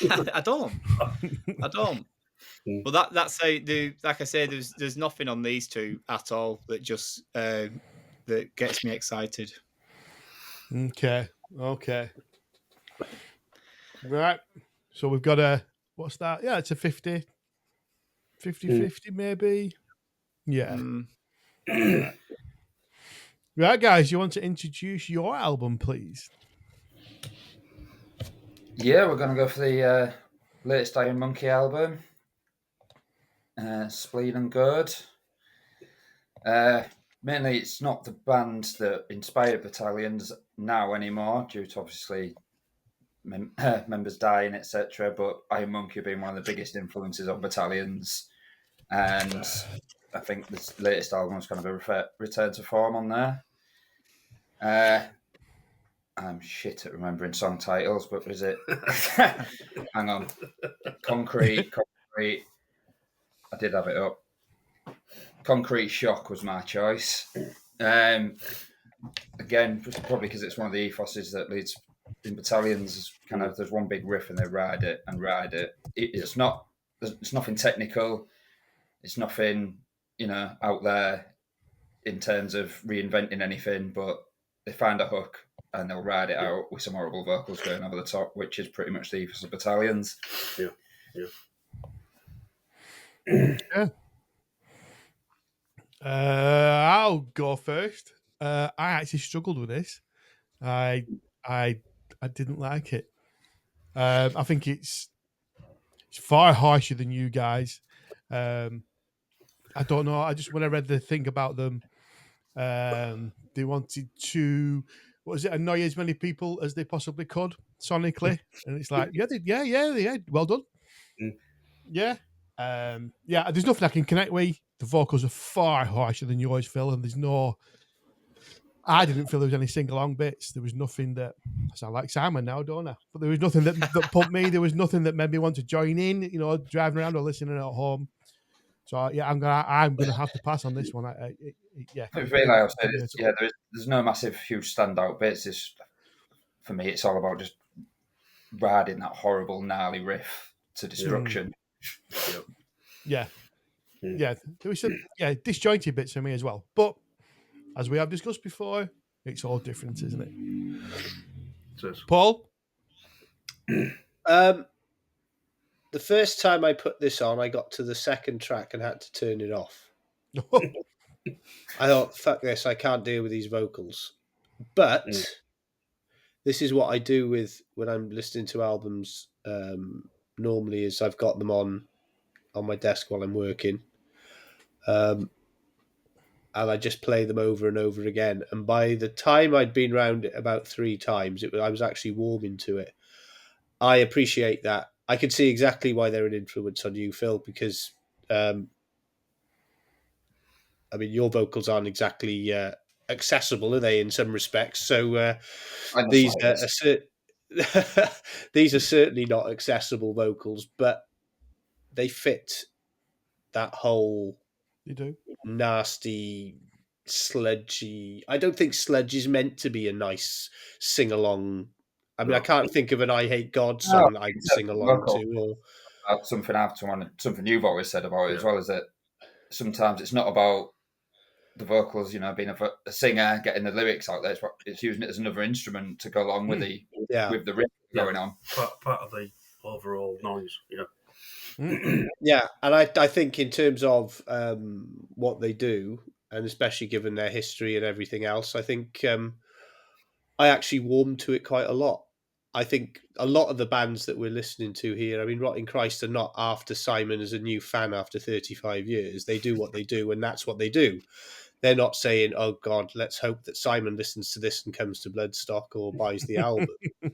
I don't. But that's how like I say, there's nothing on these two at all that just that gets me excited. Okay. Right. So we've got what's that? Yeah, it's a 50 maybe. Yeah. Right, guys, you want to introduce your album, please? Yeah, we're going to go for the latest Iron Monkey album, Spleen and Gourd. Mainly, it's not the band that inspired Battalions now anymore, due to obviously members dying, etc. But Iron Monkey being one of the biggest influences on Battalions, and I think this latest album is kind of a return to form on there. I'm shit at remembering song titles, but was it? Hang on. Concrete. I did have it up. Concrete Shock was my choice. Again, probably because it's one of the ethoses that leads in Battalions. Kind of, there's one big riff and they ride it. It's nothing technical. It's nothing, out there in terms of reinventing anything, but they find a hook and they'll ride it out with some horrible vocals going over the top, which is pretty much the ethos of Battalions. Yeah. I'll go first. I actually struggled with this. I didn't like it. I think it's far harsher than you guys. I don't know. When I read the thing about them, they wanted to, annoy as many people as they possibly could sonically, and it's like, yeah, well done. Yeah. There's nothing I can connect with. The vocals are far harsher than yours, Phil, and I didn't feel there was any sing-along bits. There was nothing that, I sound like Simon now, don't I? But there was nothing that pumped me. There was nothing that made me want to join in, driving around or listening at home. So yeah, I'm gonna have to pass on this one. There's no massive, huge standout bits. For me, it's all about just riding that horrible, gnarly riff to destruction. Yeah. There was some disjointed bits for me as well. But as we have discussed before, it's all different, isn't it? Paul? The first time I put this on, I got to the second track and had to turn it off. I thought, fuck this, I can't deal with these vocals. But this is what I do when I'm listening to albums. Normally is I've got them on my desk while I'm working. And I just play them over and over again. And by the time I'd been round it about 3 times, I was actually warming to it. I appreciate that. I can see exactly why they're an influence on you, Phil, because your vocals aren't exactly accessible, are they, in some respects? So these are certainly not accessible vocals, but they fit that whole nasty, sludgy. I don't think sludge is meant to be a nice sing-along. I can't think of an I Hate God song that I can sing along to. Or something you've always said about it as well, is that sometimes it's not about the vocals, being a singer, getting the lyrics out there. It's using it as another instrument to go along with the riff going on. Part of the overall noise, Yeah, and I think in terms of what they do, and especially given their history and everything else, I think I actually warmed to it quite a lot. I think a lot of the bands that we're listening to here, Rotting Christ are not after Simon as a new fan after 35 years. They do what they do, and that's what they do. They're not saying, oh, God, let's hope that Simon listens to this and comes to Bloodstock or buys the album.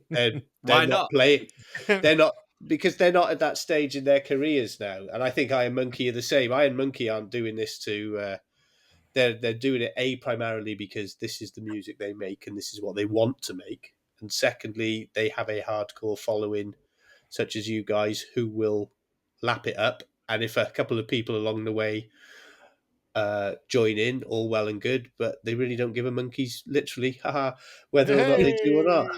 They're not playing. They're not. because they're not at that stage in their careers now, and I think Iron Monkey are the same. Iron Monkey aren't doing this to. They're doing it primarily because this is the music they make and this is what they want to make, and secondly, they have a hardcore following, such as you guys, who will lap it up. And if a couple of people along the way join in, all well and good, but they really don't give a monkey's literally, whether or not they do or not.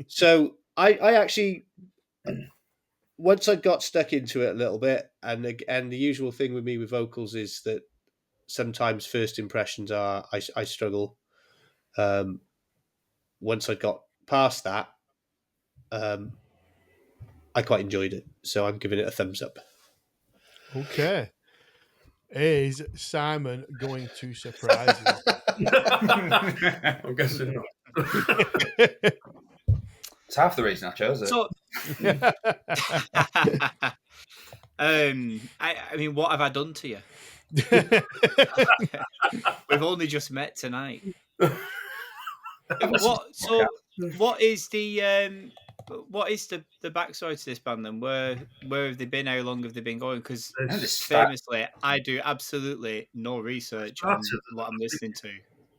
So I actually, once I got stuck into it a little bit, and the usual thing with me with vocals is that sometimes first impressions are I struggle. Once I got past that, I quite enjoyed it, so I'm giving it a thumbs up. Okay. Is Simon going to surprise you? I'm guessing not. It's half the reason I chose it. So, I mean, what have I done to you? We've only just met tonight. What is the backstory to this band then? Where have they been? How long have they been going? Because famously, I do absolutely no research on what I'm listening to.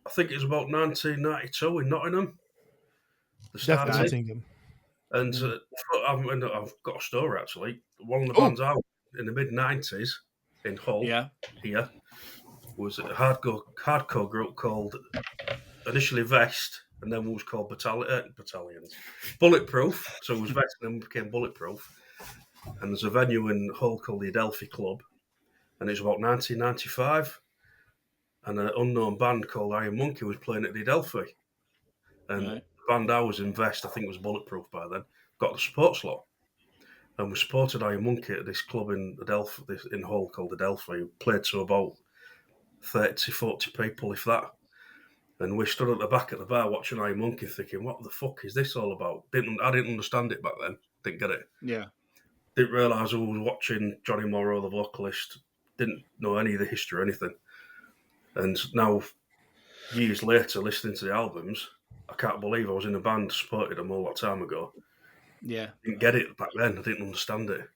I think it was about 1992 in Nottingham. Definitely Nottingham. And I've got a story actually. One of the bands out in the mid-90s in Hull here was a hardcore group called initially Vest, and then was called Battalions. Bulletproof, so it was Vest and then became Bulletproof. And there's a venue in Hull called the Adelphi Club, and it was about 1995. And an unknown band called Iron Monkey was playing at the Adelphi. And the band I was in Vest, I think it was Bulletproof by then, got the support slot. And we supported Iron Monkey at this club in Adelphi, in Hull called Adelphi. We played to about 30, 40 people, if that. And we stood at the back of the bar watching Iron Monkey thinking, what the fuck is this all about? I didn't understand it back then. Didn't get it. Yeah. Didn't realise I was watching Johnny Morrow, the vocalist. Didn't know any of the history or anything. And now, years later, listening to the albums, I can't believe I was in a band, supported them all that time ago. Yeah. Didn't get it back then. I didn't understand it.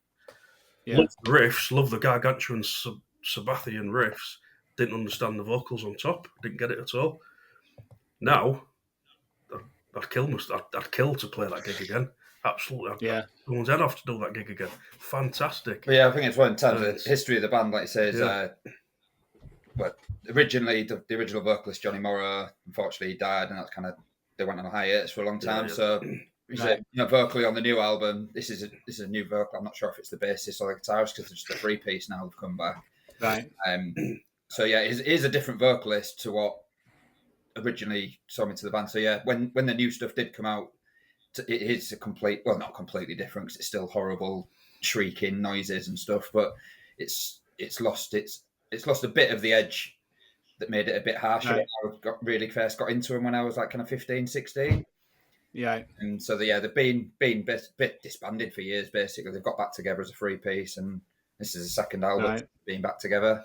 Yeah. Loved the riffs, loved the gargantuan Sabbathian riffs. Didn't understand the vocals on top. Didn't get it at all. Now, I'd kill to play that gig again. Absolutely. I'd someone's head off to do that gig again. Fantastic. But yeah, I think it's one in terms of the history of the band, like you say, well, originally the original vocalist Johnny Morrow, unfortunately, he died, and that's kind of they went on a hiatus for a long time. So, vocally on the new album, this is a new vocal. I'm not sure if it's the bassist or the guitarist because it's just a 3-piece now. They've come back, right? So yeah, it is a different vocalist to what originally saw me to the band. So yeah, when the new stuff did come out, it is not completely different because it's still horrible shrieking noises and stuff, but it's lost a bit of the edge that made it a bit harsher when I first got into them when I was like kind of 15, 16. Yeah. And so they've been a bit disbanded for years basically. They've got back together as a 3-piece, and this is the second album being back together.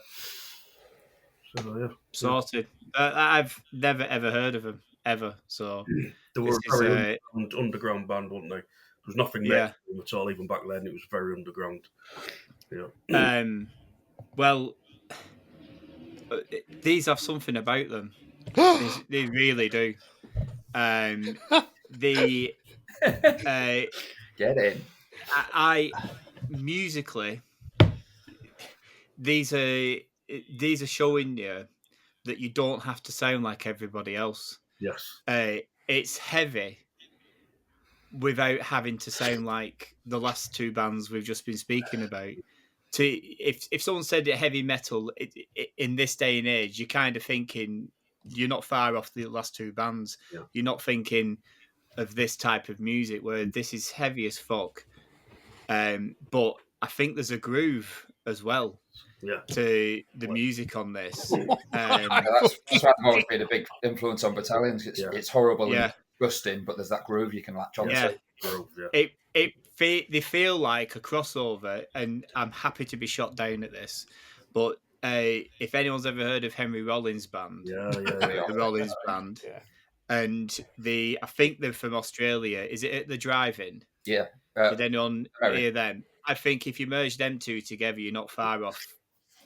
So yeah. Sorted. I've never ever heard of them ever. So they were a very underground band, weren't they? There was nothing there at all. Even back then, it was very underground. Yeah. Well, these have something about them. They really do. Get in. I musically, these are showing you that you don't have to sound like everybody else. Yes. It's heavy without having to sound like the last two bands we've just been speaking about. If someone said heavy metal in this day and age, you're kind of thinking you're not far off the last two bands. Yeah. You're not thinking of this type of music where this is heavy as fuck. But I think there's a groove as well to the music on this. That's why I've always been a big influence on Battalions. It's horrible and disgusting, but there's that groove you can latch on to. They feel like a crossover, and I'm happy to be shot down at this. But if anyone's ever heard of Henry Rollins' band, the Rollins band, and I think they're from Australia. Is it at the Drive-In? Yeah. Did anyone hear them? I think if you merge them two together, you're not far off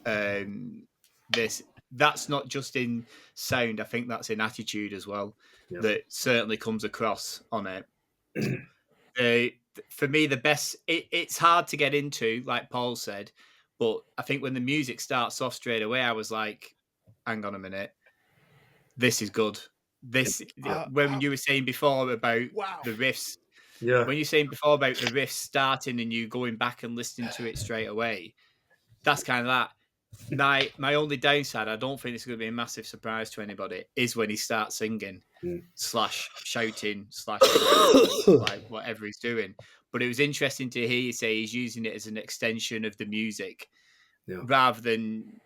this. That's not just in sound. I think that's in attitude as well. Yeah. That certainly comes across on it. For me, the best. It's hard to get into, like Paul said, but I think when the music starts off straight away, I was like, "Hang on a minute, this is good." When you were saying before about the riffs. Yeah. When you're saying before about the riffs starting and you going back and listening to it straight away, that's kind of that. My only downside, I don't think it's going to be a massive surprise to anybody, is when he starts singing / shouting / like whatever he's doing. But it was interesting to hear you say he's using it as an extension of the music rather than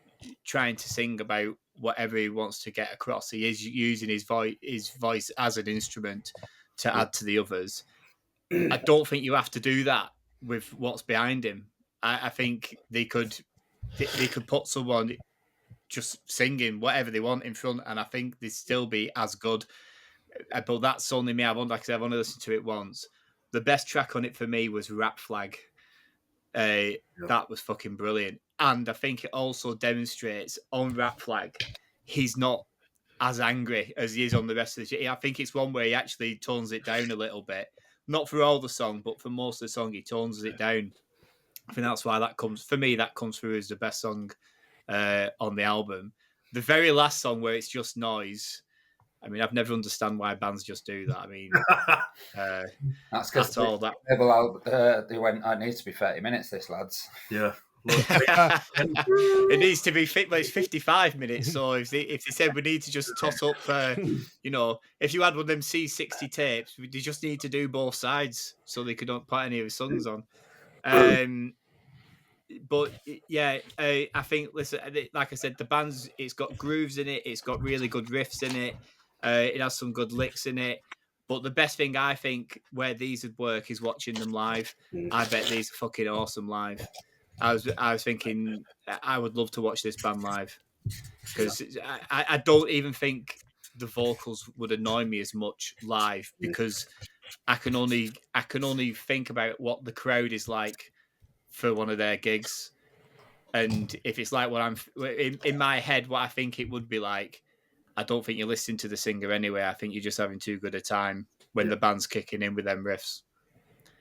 trying to sing about whatever he wants to get across. He is using his voice as an instrument to add to the others. I don't think you have to do that with what's behind him. I think they could put someone just singing whatever they want in front, and I think they'd still be as good. But that's only me. I've only listened to it once. The best track on it for me was Rap Flag. That was fucking brilliant. And I think it also demonstrates on Rap Flag, he's not as angry as he is on the rest of the. I think it's one where he actually tones it down a little bit. Not for all the song, but for most of the song, he tones it down. I think that's why that comes through as the best song on the album. The very last song where it's just noise. I mean, I've never understand why bands just do that. I mean, that's because they went, "I need to be 30 minutes, this, lads." Yeah. It needs to be fit, but it's 55 minutes. So if they said we need to just toss up, if you had one of them C60 tapes, they just need to do both sides so they could not put any of the songs on. But yeah, I think, listen, like I said, the band's, it's got grooves in it, it's got really good riffs in it, it has some good licks in it. But the best thing I think where these would work is watching them live. I bet these are fucking awesome live. I was thinking I would love to watch this band live because I don't even think the vocals would annoy me as much live because I can only think about what the crowd is like for one of their gigs, and if it's like what I'm in my head, what I think it would be like, I don't think you're listening to the singer anyway. I think you're just having too good a time when the band's kicking in with them riffs.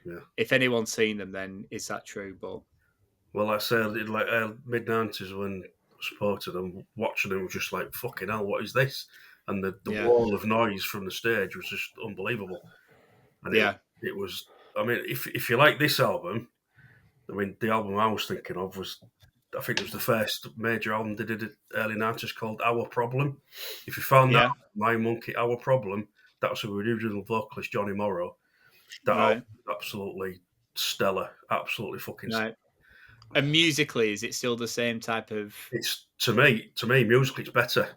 Yeah. If anyone's seen them, then is that true? But well, like I said, like mid-90s when I supported them, watching them was just like, fucking hell, what is this? And the wall of noise from the stage was just unbelievable. And it was, I mean, if you like this album, I mean, the album I was thinking of was, I think it was the first major album they did in the early 90s called Our Problem. If you found that, My Monkey, Our Problem, that was with the original vocalist Johnny Morrow. That album was absolutely stellar. Absolutely fucking stellar. And musically, is it still the same type of? It's to me, musically, it's better.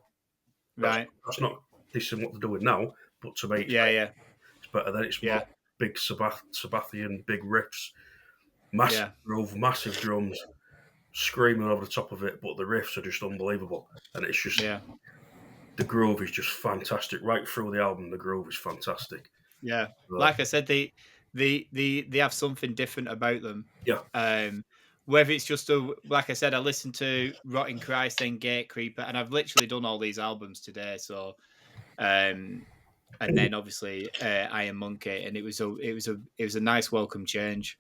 Right. That's not dissing what they're doing now, but to me, it's better. Then it's more big Sabbathian, big riffs, massive groove, massive drums, screaming over the top of it. But the riffs are just unbelievable, and it's just the groove is just fantastic. Right through the album, the groove is fantastic. Yeah, like I said, they have something different about them. Yeah. Whether it's just like I said, I listened to Rotting Christ, then Gatecreeper, and I've literally done all these albums today. So, and then obviously Iron Monkey, and it was a nice welcome change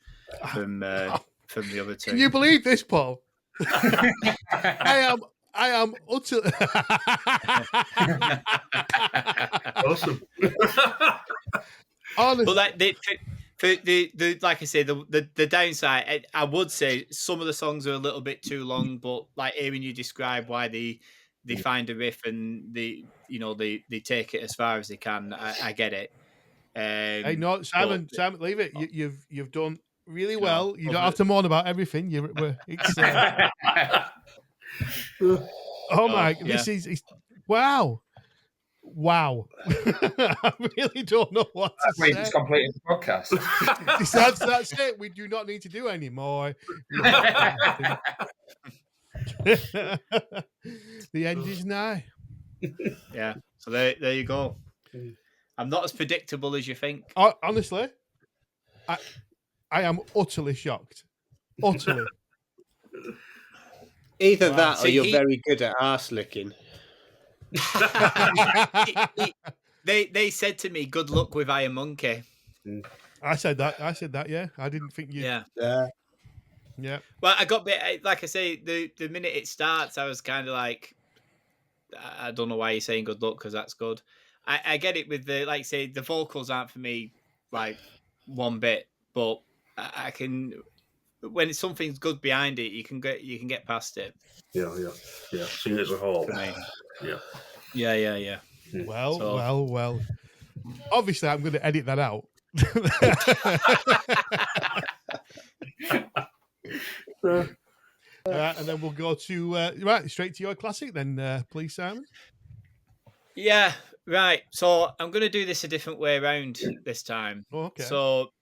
from the other two. Can you believe this, Paul? I am utterly awesome. Honestly. But like the like I say, the downside, I would say some of the songs are a little bit too long. But like hearing you describe why they find a riff and they take it as far as they can, I get it. Hey, no, Simon, leave it. You've done really well. You don't have to moan about everything. It's oh my! This is wow. I really don't know what to say. Just completed the podcast. That's it. We do not need to do any more. The end is nigh. Yeah. So there you go. I'm not as predictable as you think. Honestly, I am utterly shocked. Utterly. Either Wow. that, So or you're he- very good at arse licking. They said to me, "Good luck with Iron Monkey." I said that. Yeah. I didn't think you. Yeah. Yeah. Well, I got bit like I say the minute it starts, I was kind of like, I don't know why you're saying good luck because that's good. I get it with the like say the vocals aren't for me like one bit, but I can when something's good behind it, you can get past it. Yeah. See it as a whole. For me. Yeah. Well. Obviously, I'm going to edit that out. And then we'll go to straight to your classic then, please, Simon. Yeah, right. So I'm going to do this a different way around this time. Oh, okay. So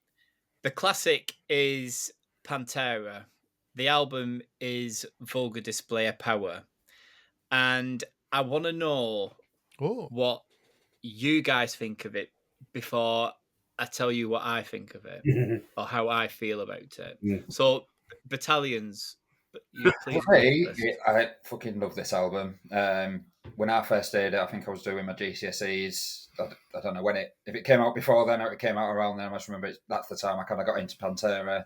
the classic is Pantera. The album is Vulgar Display of Power. And I want to know what you guys think of it before I tell you what I think of it or how I feel about it. So, Battalions, you please. I fucking love this album. When I first did it, I think I was doing my GCSEs. I don't know when if it came out before then or it came out around then. I just remember that's the time I kind of got into Pantera.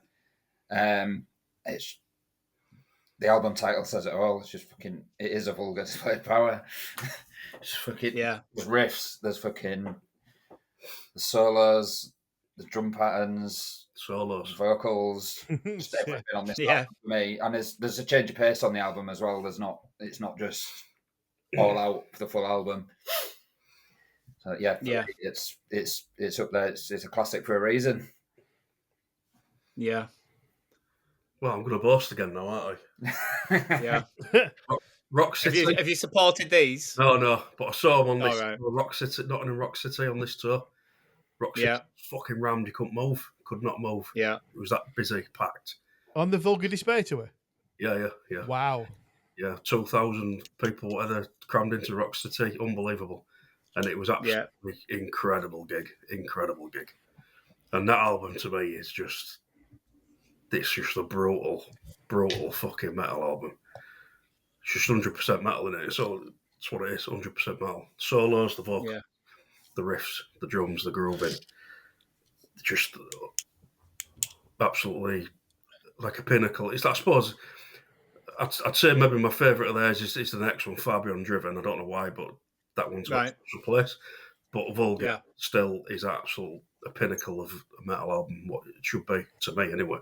It's the album title says it all. It's just fucking. It is a vulgar display of power. It's fucking There's riffs. There's fucking the solos, the drum patterns, vocals. Just everything on this album for me. And there's a change of pace on the album as well. It's not just all out for the full album. So it's up there. It's a classic for a reason. Yeah. Well, I'm going to boast again now, aren't I? Yeah. Rock City. Have you supported these? No. But I saw them on this Rock City, Nottingham Rock City on this tour. Rock City, fucking rammed. You couldn't move. Could not move. Yeah. It was that busy, packed. On the Vulgar Display tour? Yeah. Wow. Yeah, 2,000 people were crammed into Rock City. Unbelievable. And it was absolutely incredible gig. And that album to me is just... It's just a brutal fucking metal album. It's just 100% metal in it. So it's what it is, 100% metal. Solos, the vocal, the riffs, the drums, the grooving. Just absolutely like a pinnacle. I suppose I'd say maybe my favourite of theirs is the next one, Far Beyond Driven. I don't know why, but that one's got a special place. But Vulgar still is a pinnacle of a metal album, what it should be, to me anyway.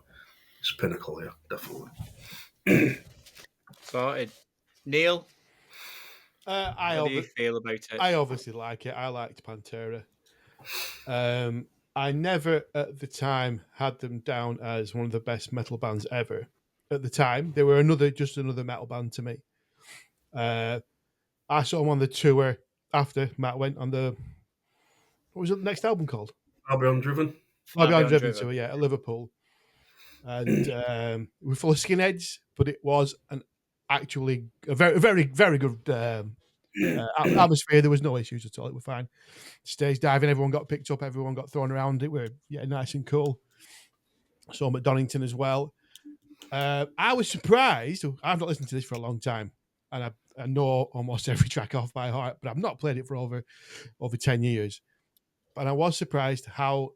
It's a pinnacle, yeah, definitely. Sorted. Neil? How do you feel about it? I obviously like it. I liked Pantera. I never at the time had them down as one of the best metal bands ever. At the time, they were just another metal band to me. I saw them on the tour after Matt went on the... What was the next album called? Far Beyond Driven. Far Beyond Driven tour, at Liverpool. And we were full of skinheads, but it was actually a very, very, very good atmosphere. There was no issues at all. It was fine. Stage diving, everyone got picked up, everyone got thrown around. It were nice and cool. Saw them at Donington as well. I was surprised. I've not listened to this for a long time, and I know almost every track off by heart, but I've not played it for over 10 years. But I was surprised how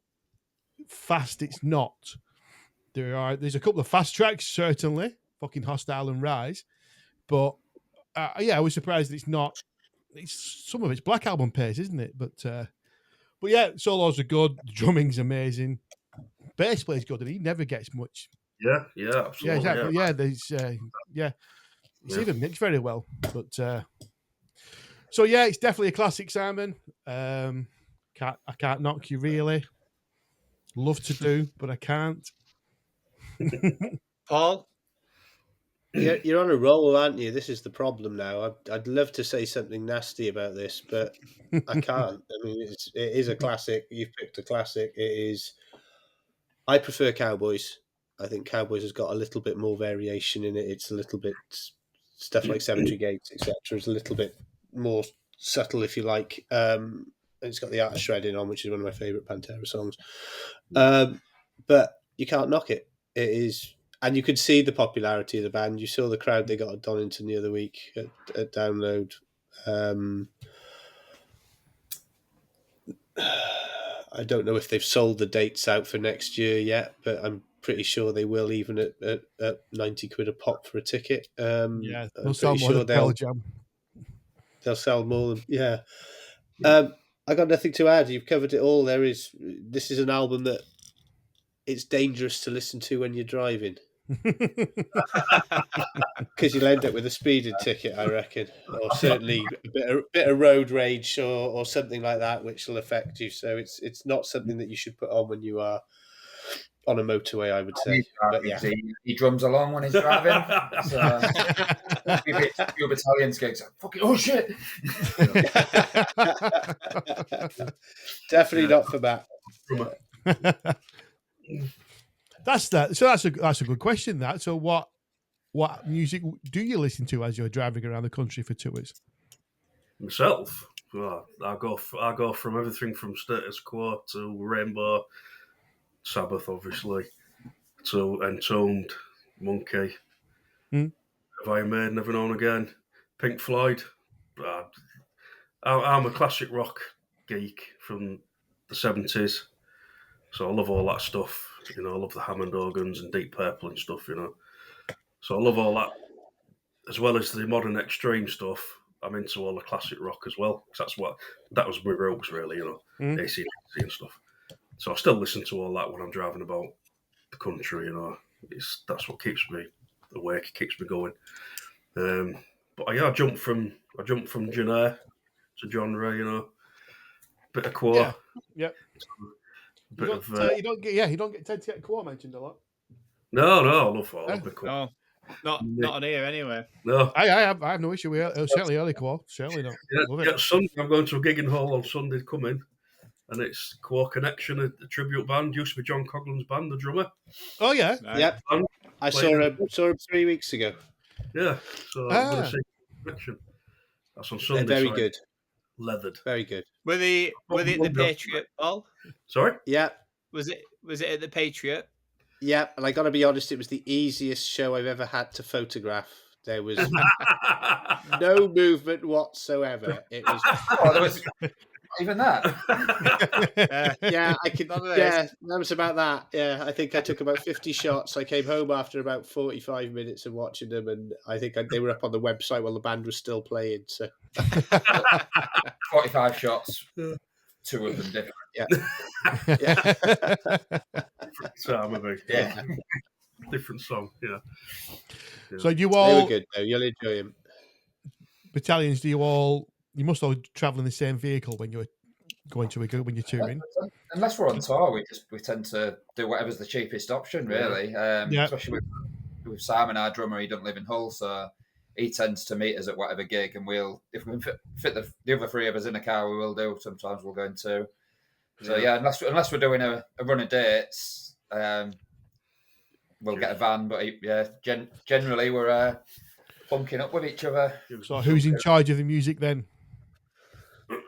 fast it's not. There's a couple of fast tracks, certainly, fucking Hostile and Rise, but I was surprised that it's not. Some of it's Black Album pace, isn't it? But yeah, solos are good. The drumming's amazing. Bass plays good, and he never gets much. Yeah, absolutely. Yeah, exactly. Yeah, there's it's even mixed very well. But so yeah, it's definitely a classic, Simon. I can't knock you really. Love to do, but I can't. Paul? You're on a roll, aren't you? This is the problem now. I'd love to say something nasty about this, but I can't. I mean, it is a classic. You've picked a classic. It is. I prefer Cowboys. I think Cowboys has got a little bit more variation in it. It's a little bit stuff like Cemetery Gates, etc. Is a little bit more subtle, if you like. It's got the Art of Shredding on, which is one of my favourite Pantera songs. but you can't knock it. It is, and you could see the popularity of the band. You saw the crowd they got at Donington the other week at Download. I don't know if they've sold the dates out for next year yet, but I'm pretty sure they will, even at £90 a pop for a ticket. Yeah, I'm they'll sell pretty more sure than Pearl Jam. they'll sell more than I got nothing to add. You've covered it all. This is an album that it's dangerous to listen to when you're driving because you'll end up with a speeding ticket, I reckon, or certainly a bit of road rage or something like that, which will affect you. So it's not something that you should put on when you are on a motorway, I would say. But yeah, he drums along when he's driving. So your Battalions gigs, fucking oh shit! Definitely not for Matt. That's that. So that's a good question. That. So what music do you listen to as you're driving around the country for tours? Myself, well, I go from everything from Status Quo to Rainbow, Sabbath, obviously, to Entombed, Monkey, Iron Maiden, every now and again, Pink Floyd. I'm a classic rock geek from the 70s, so I love all that stuff. I love the Hammond organs and Deep Purple and stuff. So I love all that, as well as the modern extreme stuff. I'm into all the classic rock as well, because that was my roots, really. AC/DC and stuff. So I still listen to all that when I'm driving about the country. That's what keeps me awake, keeps me going. But I jumped from genre to genre. Bit of Quo. Yeah. You don't get tend to get Quo mentioned a lot. No, I love the Quo. No, not on here anyway. No, I have no issue with it. Certainly early Quo. Certainly not. Yeah, Sunday I'm going to a gig in Hull on Sunday coming, and it's Quo Connection, a tribute band. Used to be John Coughlin's band, the drummer. Oh yeah, yep. I saw him 3 weeks ago. Yeah, so I'm going to see Connection. That's on Sunday. They're very good. Leathered. Very good. Were they at the Patriot, Paul? Sorry? Yeah. Was it at the Patriot? Yeah, and I got to be honest, it was the easiest show I've ever had to photograph. There was no movement whatsoever. It was. There was even that. Yeah, I could. Yeah, that was about that. Yeah, I think I took about 50 shots. I came home after about 45 minutes of watching them, and I think they were up on the website while the band was still playing. So 45 shots, 2 of them different. Yeah. Different song. Yeah. So they were good though. You'll enjoy them. Battalions, you must all travel in the same vehicle when you're going to a gig when you're touring? Unless we're on tour, we tend to do whatever's the cheapest option, really. Especially with Simon, our drummer, he doesn't live in Hull, so he tends to meet us at whatever gig, and if we can fit the other 3 of us in a car, we will do. Sometimes we'll go in 2. So unless we're doing a run of dates, we'll get a van. But generally we're bunking up with each other. So who's in charge of the music then?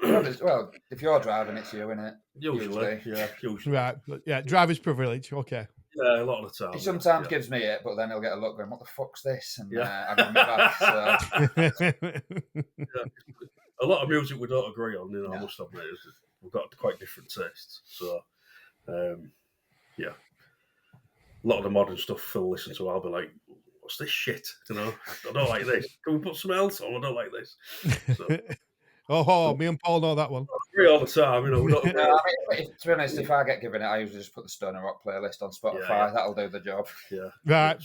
Well, if you're driving, it's you, isn't it? Usually. Right, yeah, driver's privilege. Okay. Yeah, a lot of the time. He sometimes gives me it, but then he'll get a look going, "What the fuck's this?" And I give him it back. So. A lot of music we don't agree on. I must admit, we've got quite different tastes. So, a lot of the modern stuff Phil listens to, I'll be like, "What's this shit?" I don't like this. Can we put something else on? I don't like this. So, me and Paul know that one. I agree all the time. We don't. To be honest, if I get given it, I usually just put the Stoner Rock playlist on Spotify. Yeah. That'll do the job. Yeah. Right.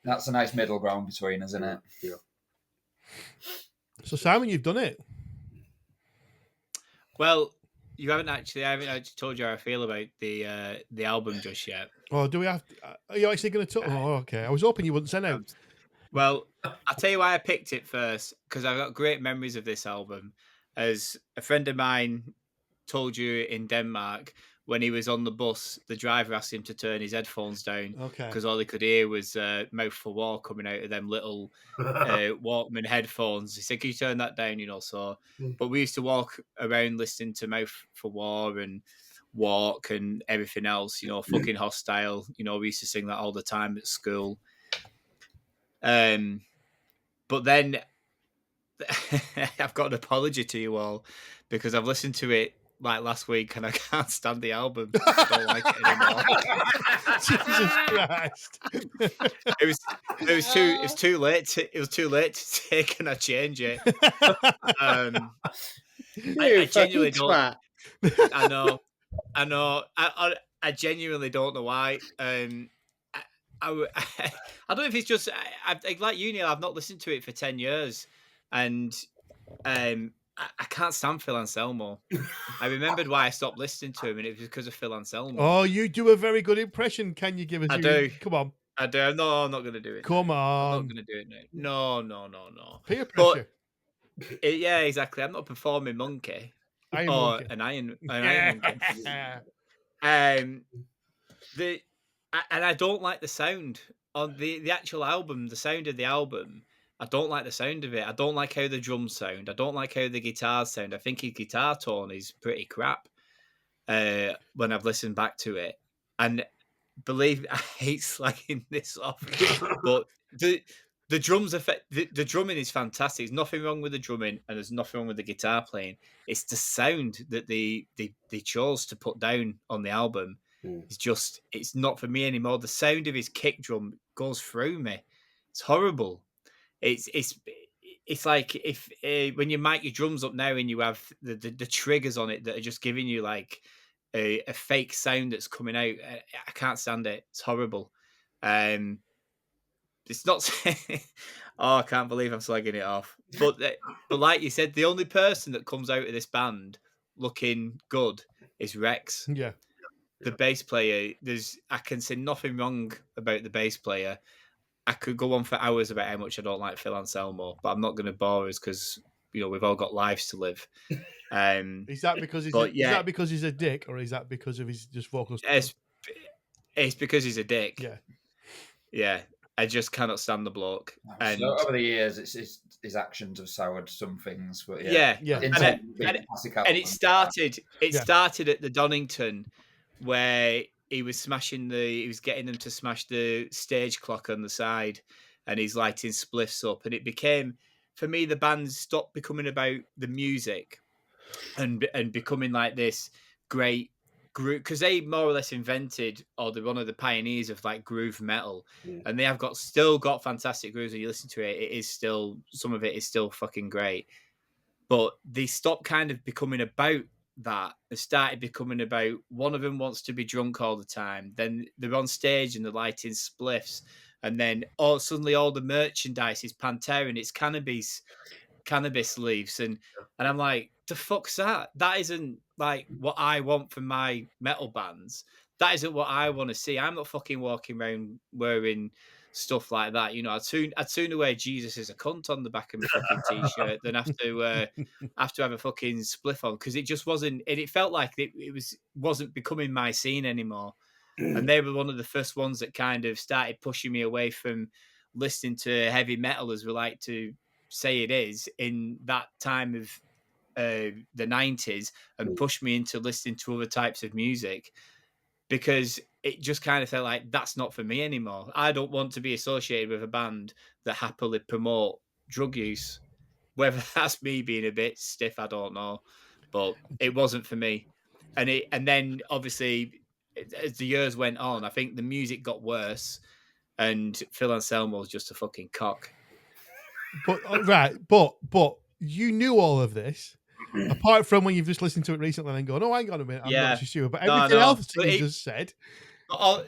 That's a nice middle ground between us, isn't it? Yeah. So Simon, you've done it. Well, I haven't actually told you how I feel about the album just yet. Oh, do we have? Are you actually going to talk? Oh, okay. I was hoping you wouldn't send out. Well, I'll tell you why I picked it first, because I've got great memories of this album. As a friend of mine told you in Denmark, when he was on the bus, the driver asked him to turn his headphones down because all he could hear was Mouth for War coming out of them little Walkman headphones. He said, "Can you turn that down?" So, but we used to walk around listening to Mouth for War, and Walk and everything else, fucking Hostile. We used to sing that all the time at school. But then I've got an apology to you all because I've listened to it like last week and I can't stand the album. I don't like it anymore. Jesus Christ! It was too late. It was too late to take and I change it. I genuinely don't. I know. I genuinely don't know why. I don't know if it's just like you, Neil. I've not listened to it for 10 years, and I can't stand Phil Anselmo. I remembered why I stopped listening to him, and it was because of Phil Anselmo. Oh, you do a very good impression. Can you give us? I do. Come on. I do. No, I'm not going to do it. Come on. I'm not going to do it now. No. Peer pressure. Yeah, exactly. I'm not a performing monkey. Monkey. An iron monkey. And I don't like the sound on the actual album. The sound of the album, I don't like the sound of it. I don't like how the drums sound. I don't like how the guitars sound. I think his guitar tone is pretty crap. When I've listened back to it, and believe me, I hate slagging this off, but the drums effect, the drumming is fantastic. There's nothing wrong with the drumming, and there's nothing wrong with the guitar playing. It's the sound that they chose to put down on the album. It's not for me anymore. The sound of his kick drum goes through me. It's horrible. It's like if when you mic your drums up now and you have the triggers on it that are just giving you like a fake sound that's coming out. I can't stand it. It's horrible. It's not. I can't believe I'm slagging it off. But like you said, the only person that comes out of this band looking good is Rex. Yeah. The bass player. I can say nothing wrong about the bass player. I could go on for hours about how much I don't like Phil Anselmo, but I'm not going to bore us because we've all got lives to live. Is that because is that because he's a dick, or is that because of his just vocal? It's because he's a dick. Yeah. I just cannot stand the bloke. And so over the years, his actions have soured some things, but yeah. And it started at the Donington, where he was getting them to smash the stage clock on the side, and he's lighting spliffs up, and it became, for me, the band stopped becoming about the music, and becoming like this great group, because they more or less invented, or they're one of the pioneers of like groove metal, and they have still got fantastic grooves. When you listen to it, some of it is still fucking great, but they stopped kind of becoming about that. They started becoming about, one of them wants to be drunk all the time, then they're on stage and they're lighting spliffs, and then suddenly all the merchandise is Pantera and it's cannabis leaves, and I'm like, the fuck's that? That isn't like what I want from my metal bands. That isn't what I want to see. I'm not fucking walking around wearing stuff like that. I'd sooner wear Jesus is a cunt on the back of my fucking t-shirt than have to have a fucking spliff on, because it just wasn't, and it felt like it wasn't becoming my scene anymore. And they were one of the first ones that kind of started pushing me away from listening to heavy metal, as we like to say it is, in that time of the 90s, and pushed me into listening to other types of music, because it just kind of felt like that's not for me anymore. I don't want to be associated with a band that happily promote drug use. Whether that's me being a bit stiff, I don't know, but it wasn't for me. And then obviously, as the years went on, I think the music got worse, and Phil Anselmo was just a fucking cock. But you knew all of this, apart from when you've just listened to it recently and gone, "Oh, hang on a minute, I'm not so sure." But everything else that you just said.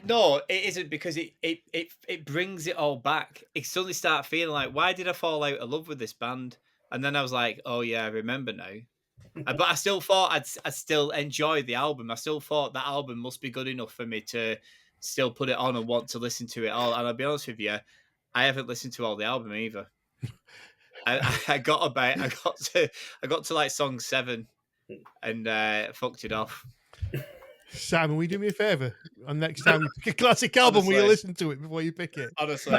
No, it isn't, because it brings it all back. It suddenly started feeling like, why did I fall out of love with this band? And then I was like, oh yeah, I remember now. But I still thought I'd still enjoy the album. I still thought that album must be good enough for me to still put it on and want to listen to it all. And I'll be honest with you, I haven't listened to all the album either. I got to like song 7 and fucked it off. Simon, will you do me a favour? And next time you pick a classic album, will you listen to it before you pick it? Honestly,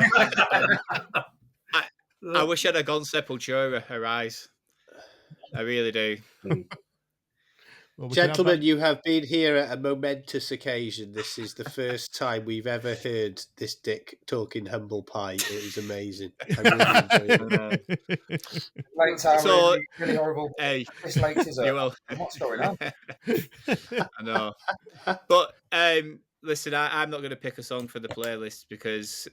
I wish I'd have gone Sepultura, Her Eyes. I really do. Well, we can have Gentlemen, that. you have been here at a momentous occasion. This is the first time we've ever heard this dick talking humble pie. It is amazing. I really enjoyed it. Late So- really horrible. Hey, This late is you will. What's going on? I know. But listen, I'm not going to pick a song for the playlist because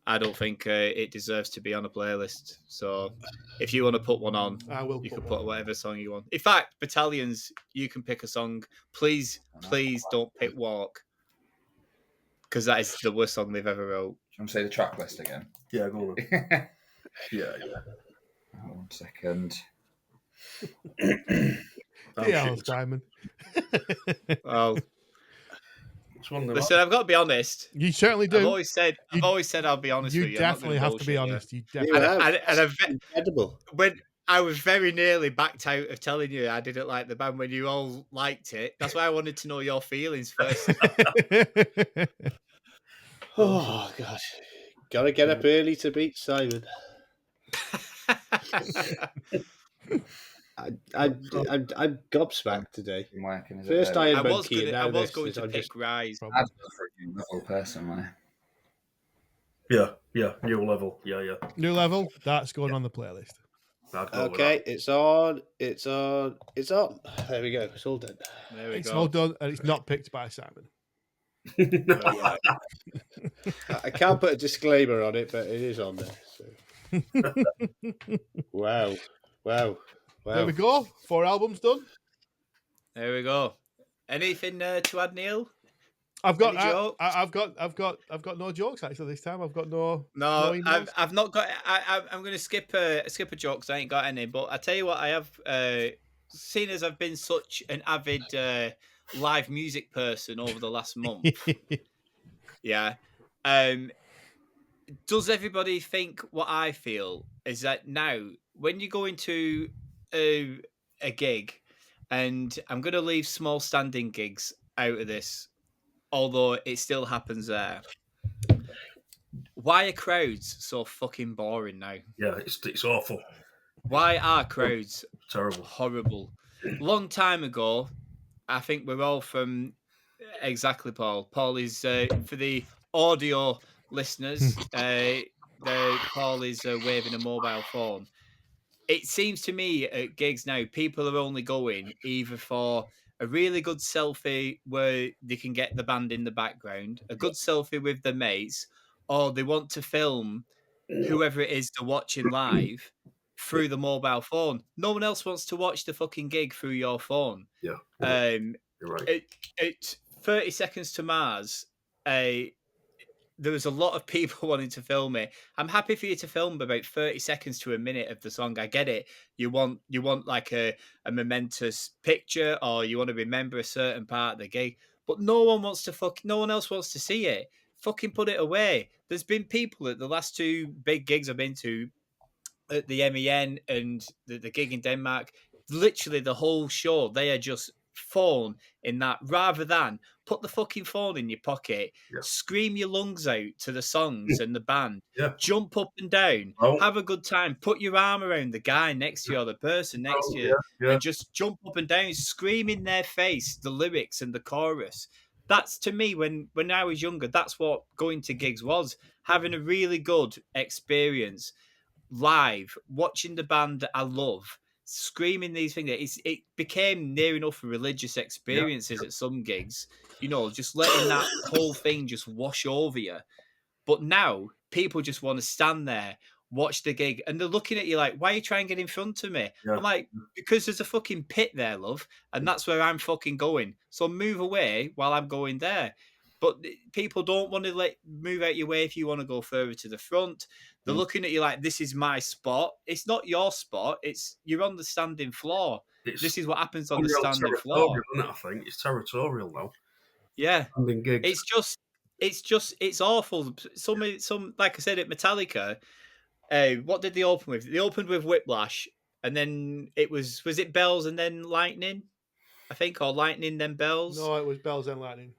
I don't think it deserves to be on a playlist. So if you want to put one on, I will you put can one put on. whatever song you want. In fact, Battalions, you can pick a song. Please don't pick Walk, because that is the worst song they've ever wrote. Do you want to say the track list again? Yeah, go on. Yeah. 1 second. Yeah, Simon. Well, It's one of them. listen, I've got to be honest. You certainly do. I've always said I'll be honest with you. You definitely have to be honest. You definitely. Incredible. When I was very nearly backed out of telling you I didn't like the band when you all liked it. That's why I wanted to know your feelings first. Oh gosh, gotta get up early to beat Simon. I'm gobsmacked today. First Iron Monkey, and now I was this. going to I'm pick just Rise. I'd go for a new level personally. Yeah, new level. Yeah. New level. That's going on the playlist. I'd go with okay. It's on. It's on. It's on. There we go. It's all done. There we It's go. all done, and it's not picked by Simon. that. I can't put a disclaimer on it, but it is on there. So. Wow. There we go. 4 albums done. There we go. Anything to add, Neil? I've got. Any jokes? I've got no jokes actually this time. I've got no. No, emails. I've not got. I'm going to skip a joke because I ain't got any. But I tell you what, I have. Seen as I've been such an avid live music person over the last month. Yeah. Does everybody think what I feel is that now when you go into a gig, and I'm going to leave small standing gigs out of this, although it still happens there. Why are crowds so fucking boring now? Yeah, it's awful. Why are crowds Terrible. horrible? Long time ago, I think we're all from exactly Paul. Paul is for the audio listeners. Paul is waving a mobile phone. It seems to me at gigs now, people are only going either for a really good selfie where they can get the band in the background, a good selfie with their mates, or they want to film whoever it is they're watching live through the mobile phone. No one else wants to watch the fucking gig through your phone. Yeah. You're right. At 30 Seconds to Mars, there was a lot of people wanting to film it. I'm happy for you to film about 30 seconds to a minute of the song. I get it. You want like a momentous picture, or you want to remember a certain part of the gig. But no one else wants to see it. Fucking put it away. There's been people at the last 2 big gigs I've been to, at the MEN and the gig in Denmark, literally the whole show, they are just phone in that, rather than put the fucking phone in your pocket, scream your lungs out to the songs and the band, jump up and down, have a good time, put your arm around the guy next to you or the person next to you, and just jump up and down, scream in their face the lyrics and the chorus. That's, to me, when I was younger, that's what going to gigs was, having a really good experience live, watching the band that I love, screaming these things. It became near enough religious experiences at some gigs, just letting that whole thing just wash over you. But now people just want to stand there, watch the gig, and they're looking at you like, why are you trying to get in front of me? I'm like, because there's a fucking pit there, love, and that's where I'm fucking going. So move away while I'm going there. But people don't want to move out your way if you want to go further to the front. They're looking at you like, this is my spot. It's not your spot. You're on the standing floor. This is what happens on the standing floor. I think it's territorial now. Yeah, gigs. It's awful. Some like I said at Metallica. What did they open with? They opened with Whiplash, and then was it Bells and then Lightning, I think, or Lightning then Bells? No, it was Bells then Lightning.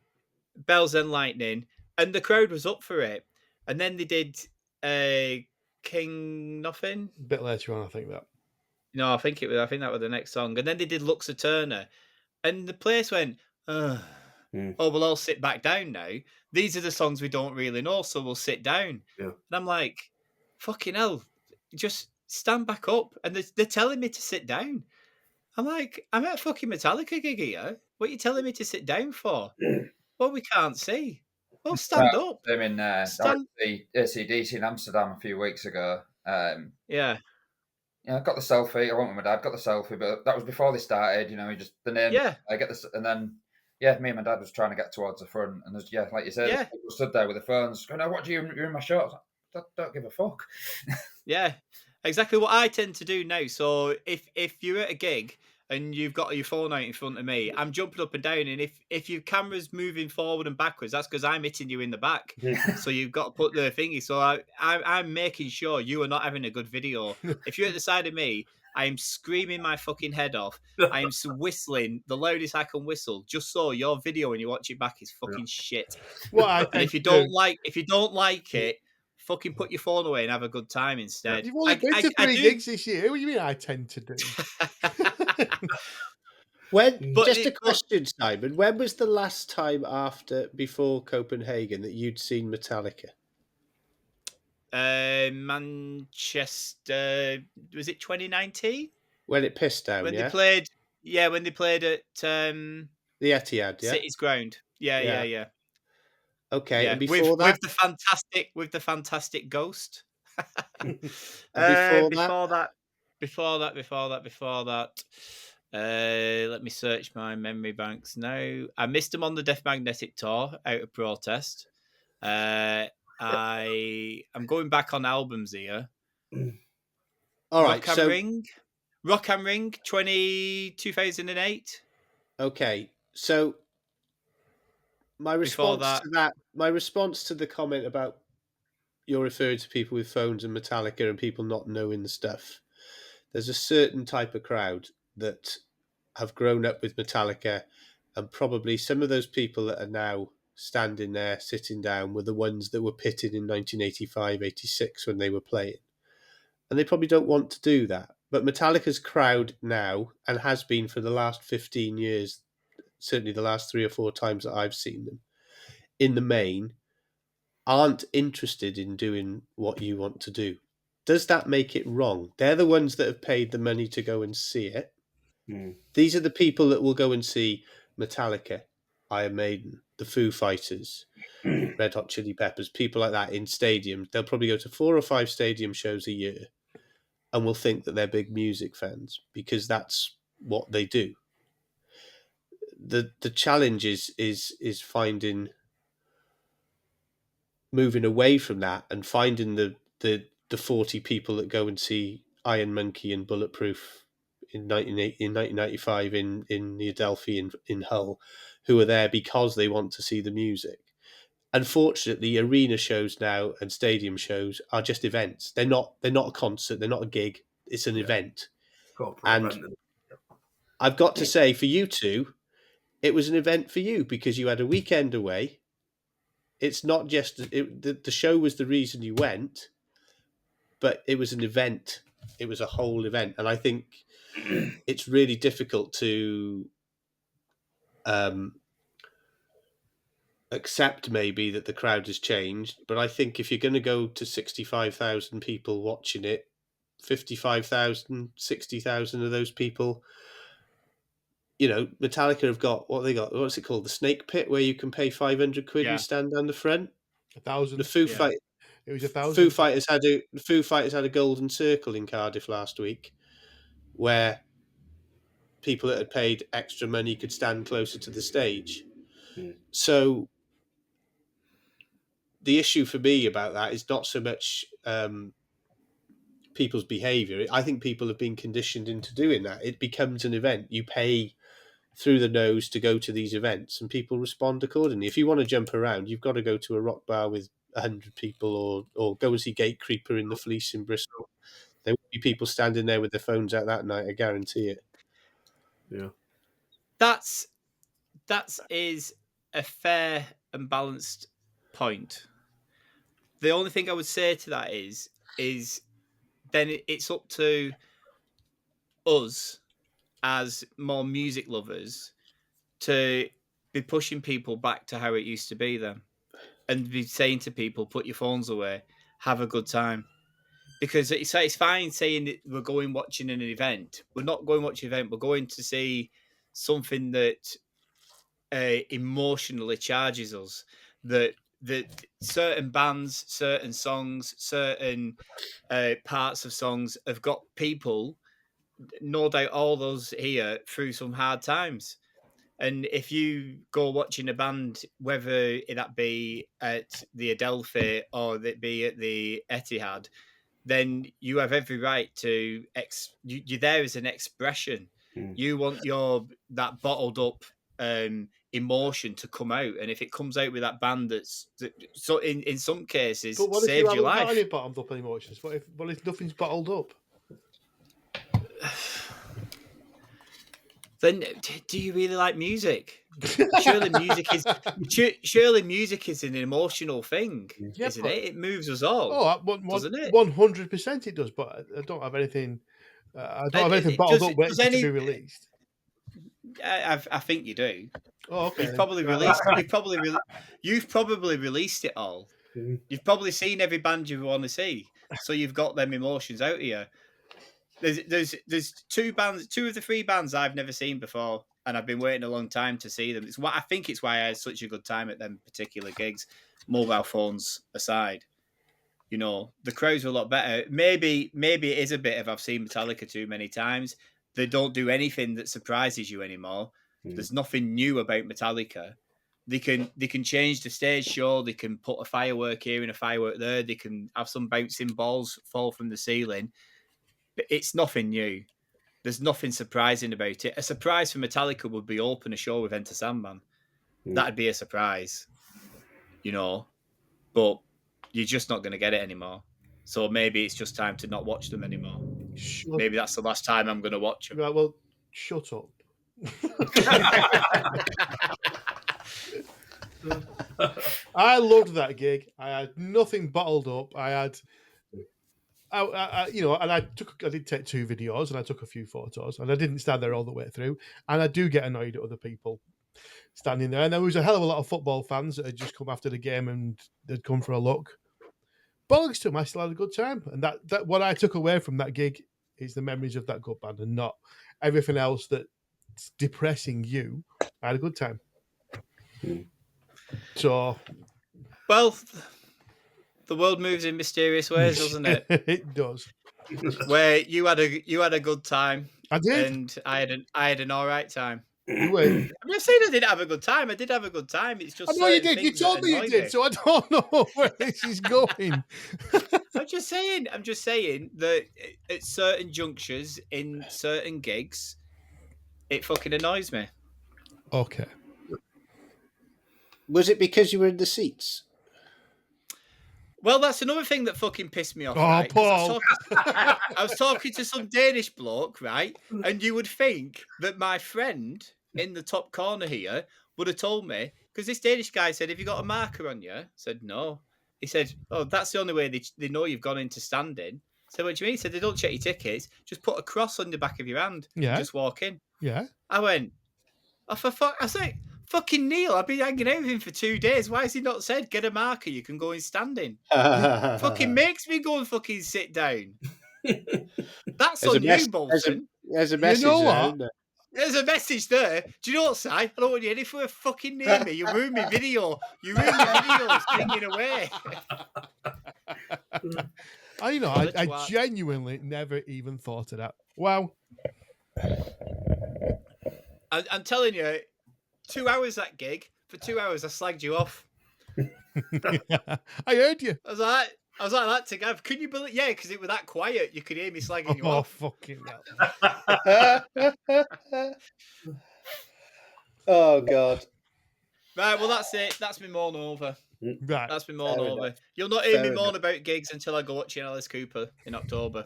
Bells and Lightning, and the crowd was up for it. And then they did King Nothing. A bit later on, I think that. No, I think that was the next song. And then they did Lux Eterna, And the place went, oh, we'll all sit back down now. These are the songs we don't really know, so we'll sit down. Yeah. And I'm like, fucking hell, just stand back up. And they're telling me to sit down. I'm like, I'm at a fucking Metallica gig here. What are you telling me to sit down for? Well, we can't see. Well, stand up. I mean, I went to the AC/DC in Amsterdam a few weeks ago. Yeah. I got the selfie. I went with my dad, got the selfie, but that was before they started. Just the name. Yeah. I get this, and then me and my dad was trying to get towards the front, and there's like you said, people stood there with their phones going, "Oh, what do you're in my shot?" Like, don't give a fuck. Yeah, exactly what I tend to do now. So if you're at a gig and you've got your phone out in front of me, I'm jumping up and down, and if your camera's moving forward and backwards, that's because I'm hitting you in the back. So you've got to put the thingy. So I'm making sure you are not having a good video. If you're at the side of me, I am screaming my fucking head off. I am whistling the loudest I can whistle, just so your video when you watch it back is fucking shit. And if you don't like it, fucking put your phone away and have a good time instead. You've only been to 3 gigs this year. What do you mean I tend to do? Just a question, Simon. When was the last time before Copenhagen that you'd seen Metallica? Manchester, was it 2019? When it pissed down, when they played at the Etihad, City's ground. Yeah. Okay, yeah. And before that, with the fantastic Ghost. Before that. Let me search my memory banks now. I missed them on the Death Magnetic tour out of protest. I'm going back on albums here. All right, Rock am Ring 2008. Okay, so my response to the comment about you're referring to people with phones and Metallica and people not knowing the stuff. There's a certain type of crowd that have grown up with Metallica, and probably some of those people that are now standing there, sitting down, were the ones that were pitted in 1985, 86 when they were playing. And they probably don't want to do that. But Metallica's crowd now, and has been for the last 15 years, certainly the last 3 or 4 times that I've seen them, in the main, aren't interested in doing what you want to do. Does that make it wrong? They're the ones that have paid the money to go and see it. These are the people that will go and see Metallica, Iron Maiden, the Foo Fighters, Red Hot Chili Peppers, people like that in stadiums. They'll probably go to 4 or 5 stadium shows a year and will think that they're big music fans because that's what they do. The challenge is moving away from that and finding the 40 people that go and see Iron Monkey and Bulletproof in 1995 in the Adelphi in Hull, who are there because they want to see the music. Unfortunately, arena shows now and stadium shows are just events. They're not a concert. They're not a gig. It's an event. I've got to say, for you two, it was an event for you because you had a weekend away. It's not just the show was the reason you went, but it was an event. It was a whole event, and I think it's really difficult to accept maybe that the crowd has changed. But I think if you're going to go to 65,000 people watching it, 55,000, 60,000 of those people, Metallica have got what they got. What's it called? The Snake Pit, where you can pay 500 quid and stand down the front. 1,000. The Foo Fighters. It was 1,000. Foo Fighters had a golden circle in Cardiff last week, where people that had paid extra money could stand closer to the stage. So the issue for me about that is not so much people's behaviour. I think people have been conditioned into doing that. It becomes an event. You pay through the nose to go to these events, and people respond accordingly. If you want to jump around, you've got to go to a rock bar with 100 people, or go and see Gatecreeper in the Fleece in Bristol. There will be people standing there with their phones out that night. I guarantee it. Yeah, that is a fair and balanced point. The only thing I would say to that is then it's up to us as more music lovers to be pushing people back to how it used to be then, and be saying to people, put your phones away, have a good time. Because it's fine saying that we're going watching an event. We're not going watching an event. We're going to see something that emotionally charges us. That certain bands, certain songs, certain parts of songs have got people, no doubt all those here, through some hard times. And if you go watching a band, whether that be at the Adelphi or that be at the Etihad, then you have every right to you're there as an expression. You want that bottled up emotion to come out, and if it comes out with that band so in some cases But what if saved you your haven't got life. any bottled up emotions? What if nothing's bottled up? Then do you really like music? Surely music is an emotional thing, isn't it? It moves us all. Doesn't it? 100% it does, but I don't have anything. I don't have anything bottled up waiting to be released. I think you do. Oh, okay. You've probably released. You've probably released it all. You've probably seen every band you want to see, so you've got them emotions out here. There's two of the three bands I've never seen before, and I've been waiting a long time to see them. I think it's why I had such a good time at them particular gigs, mobile phones aside. You know, the crowds were a lot better. Maybe it is a bit of I've seen Metallica too many times. They don't do anything that surprises you anymore. There's nothing new about Metallica. They can change the stage show. They can put a firework here and a firework there. They can have some bouncing balls fall from the ceiling. But it's nothing new. There's nothing surprising about it. A surprise for Metallica would be open a show with Enter Sandman. That'd be a surprise, you know. But you're just not going to get it anymore. So maybe it's just time to not watch them anymore. Maybe that's the last time I'm going to watch them. Right, well, shut up. I loved that gig. I had nothing bottled up. I did take 2 videos and I took a few photos, and I didn't stand there all the way through. And I do get annoyed at other people standing there. And there was a hell of a lot of football fans that had just come after the game and they'd come for a look. Bollocks to them, I still had a good time. And that what I took away from that gig is the memories of that good band and not everything else that's depressing you. I had a good time. So, well, the world moves in mysterious ways, doesn't it? It does. Where you had a good time. I did. And I had an all right time. You were. I'm not saying I didn't have a good time. I did have a good time. It's just I know you did. You told me you did, so I don't know where this is going. I'm just saying that at certain junctures in certain gigs, it fucking annoys me. Okay. Was it because you were in the seats? Well, that's another thing that fucking pissed me off. Oh, right? Paul. I was talking to some Danish bloke, right? And you would think that my friend in the top corner here would have told me, because this Danish guy said, "Have you got a marker on you?" I said, "No." He said, "Oh, that's the only way they know you've gone into standing." I said, "What do you mean?" He said, "They don't check your tickets. Just put a cross on the back of your hand. Yeah. And just walk in." Yeah. I went, "Oh, for fuck!" I was like, "Fucking Neil, I've been hanging out with him for 2 days. Why has he not said, get a marker, you can go in standing?" Fucking makes me go and fucking sit down. That's on you, Bolton. There's a message there, isn't there? There's a message there. Do you know what, Si? I don't want you anywhere fucking near me. You ruined my video. Singing away. I genuinely never even thought of that. Wow. I'm telling you, 2 hours that gig. For 2 hours, I slagged you off. I heard you. I was like that to Gav. Can you believe? Yeah, because it was that quiet. You could hear me slagging you off. Oh, fucking hell. Oh, God. Right, well, that's it. That's me moan over. Right. That's me moan over. You'll not hear me moan about gigs until I go watching Alice Cooper in October.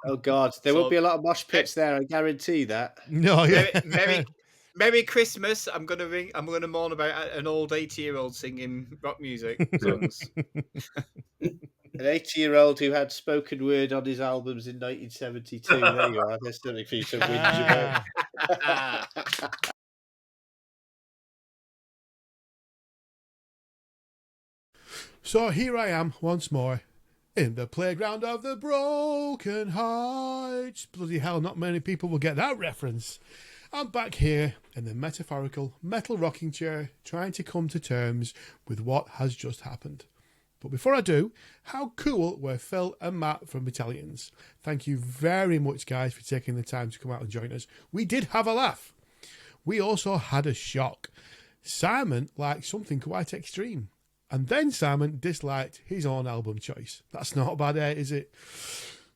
Oh, God. There will be a lot of mosh pits there, I guarantee that. No, yeah. Merry Christmas. I'm gonna moan about an old 80-year-old singing rock music songs. An 80-year-old who had spoken word on his albums in 1972. There you are. There's something for you to whinge about. So here I am once more in the playground of the broken hearts. Bloody hell, not many people will get that reference. I'm back here in the metaphorical metal rocking chair trying to come to terms with what has just happened. But before I do, how cool were Phil and Matt from Battalions? Thank you very much, guys, for taking the time to come out and join us. We did have a laugh. We also had a shock. Simon liked something quite extreme. And then Simon disliked his own album choice. That's not bad, is it?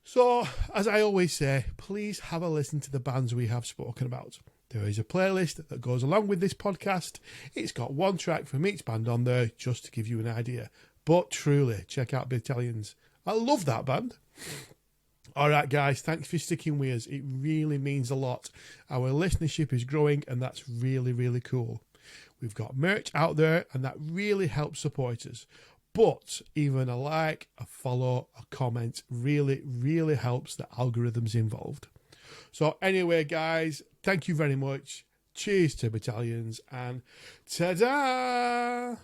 So, as I always say, please have a listen to the bands we have spoken about. There is a playlist that goes along with this podcast. It's got one track from each band on there, just to give you an idea. But truly, check out Battalions. I love that band. All right, guys, thanks for sticking with us. It really means a lot. Our listenership is growing, and that's really, really cool. We've got merch out there, and that really helps support us. But even a like, a follow, a comment really, really helps the algorithms involved. So anyway, guys, thank you very much. Cheers to Battalions, and ta-da!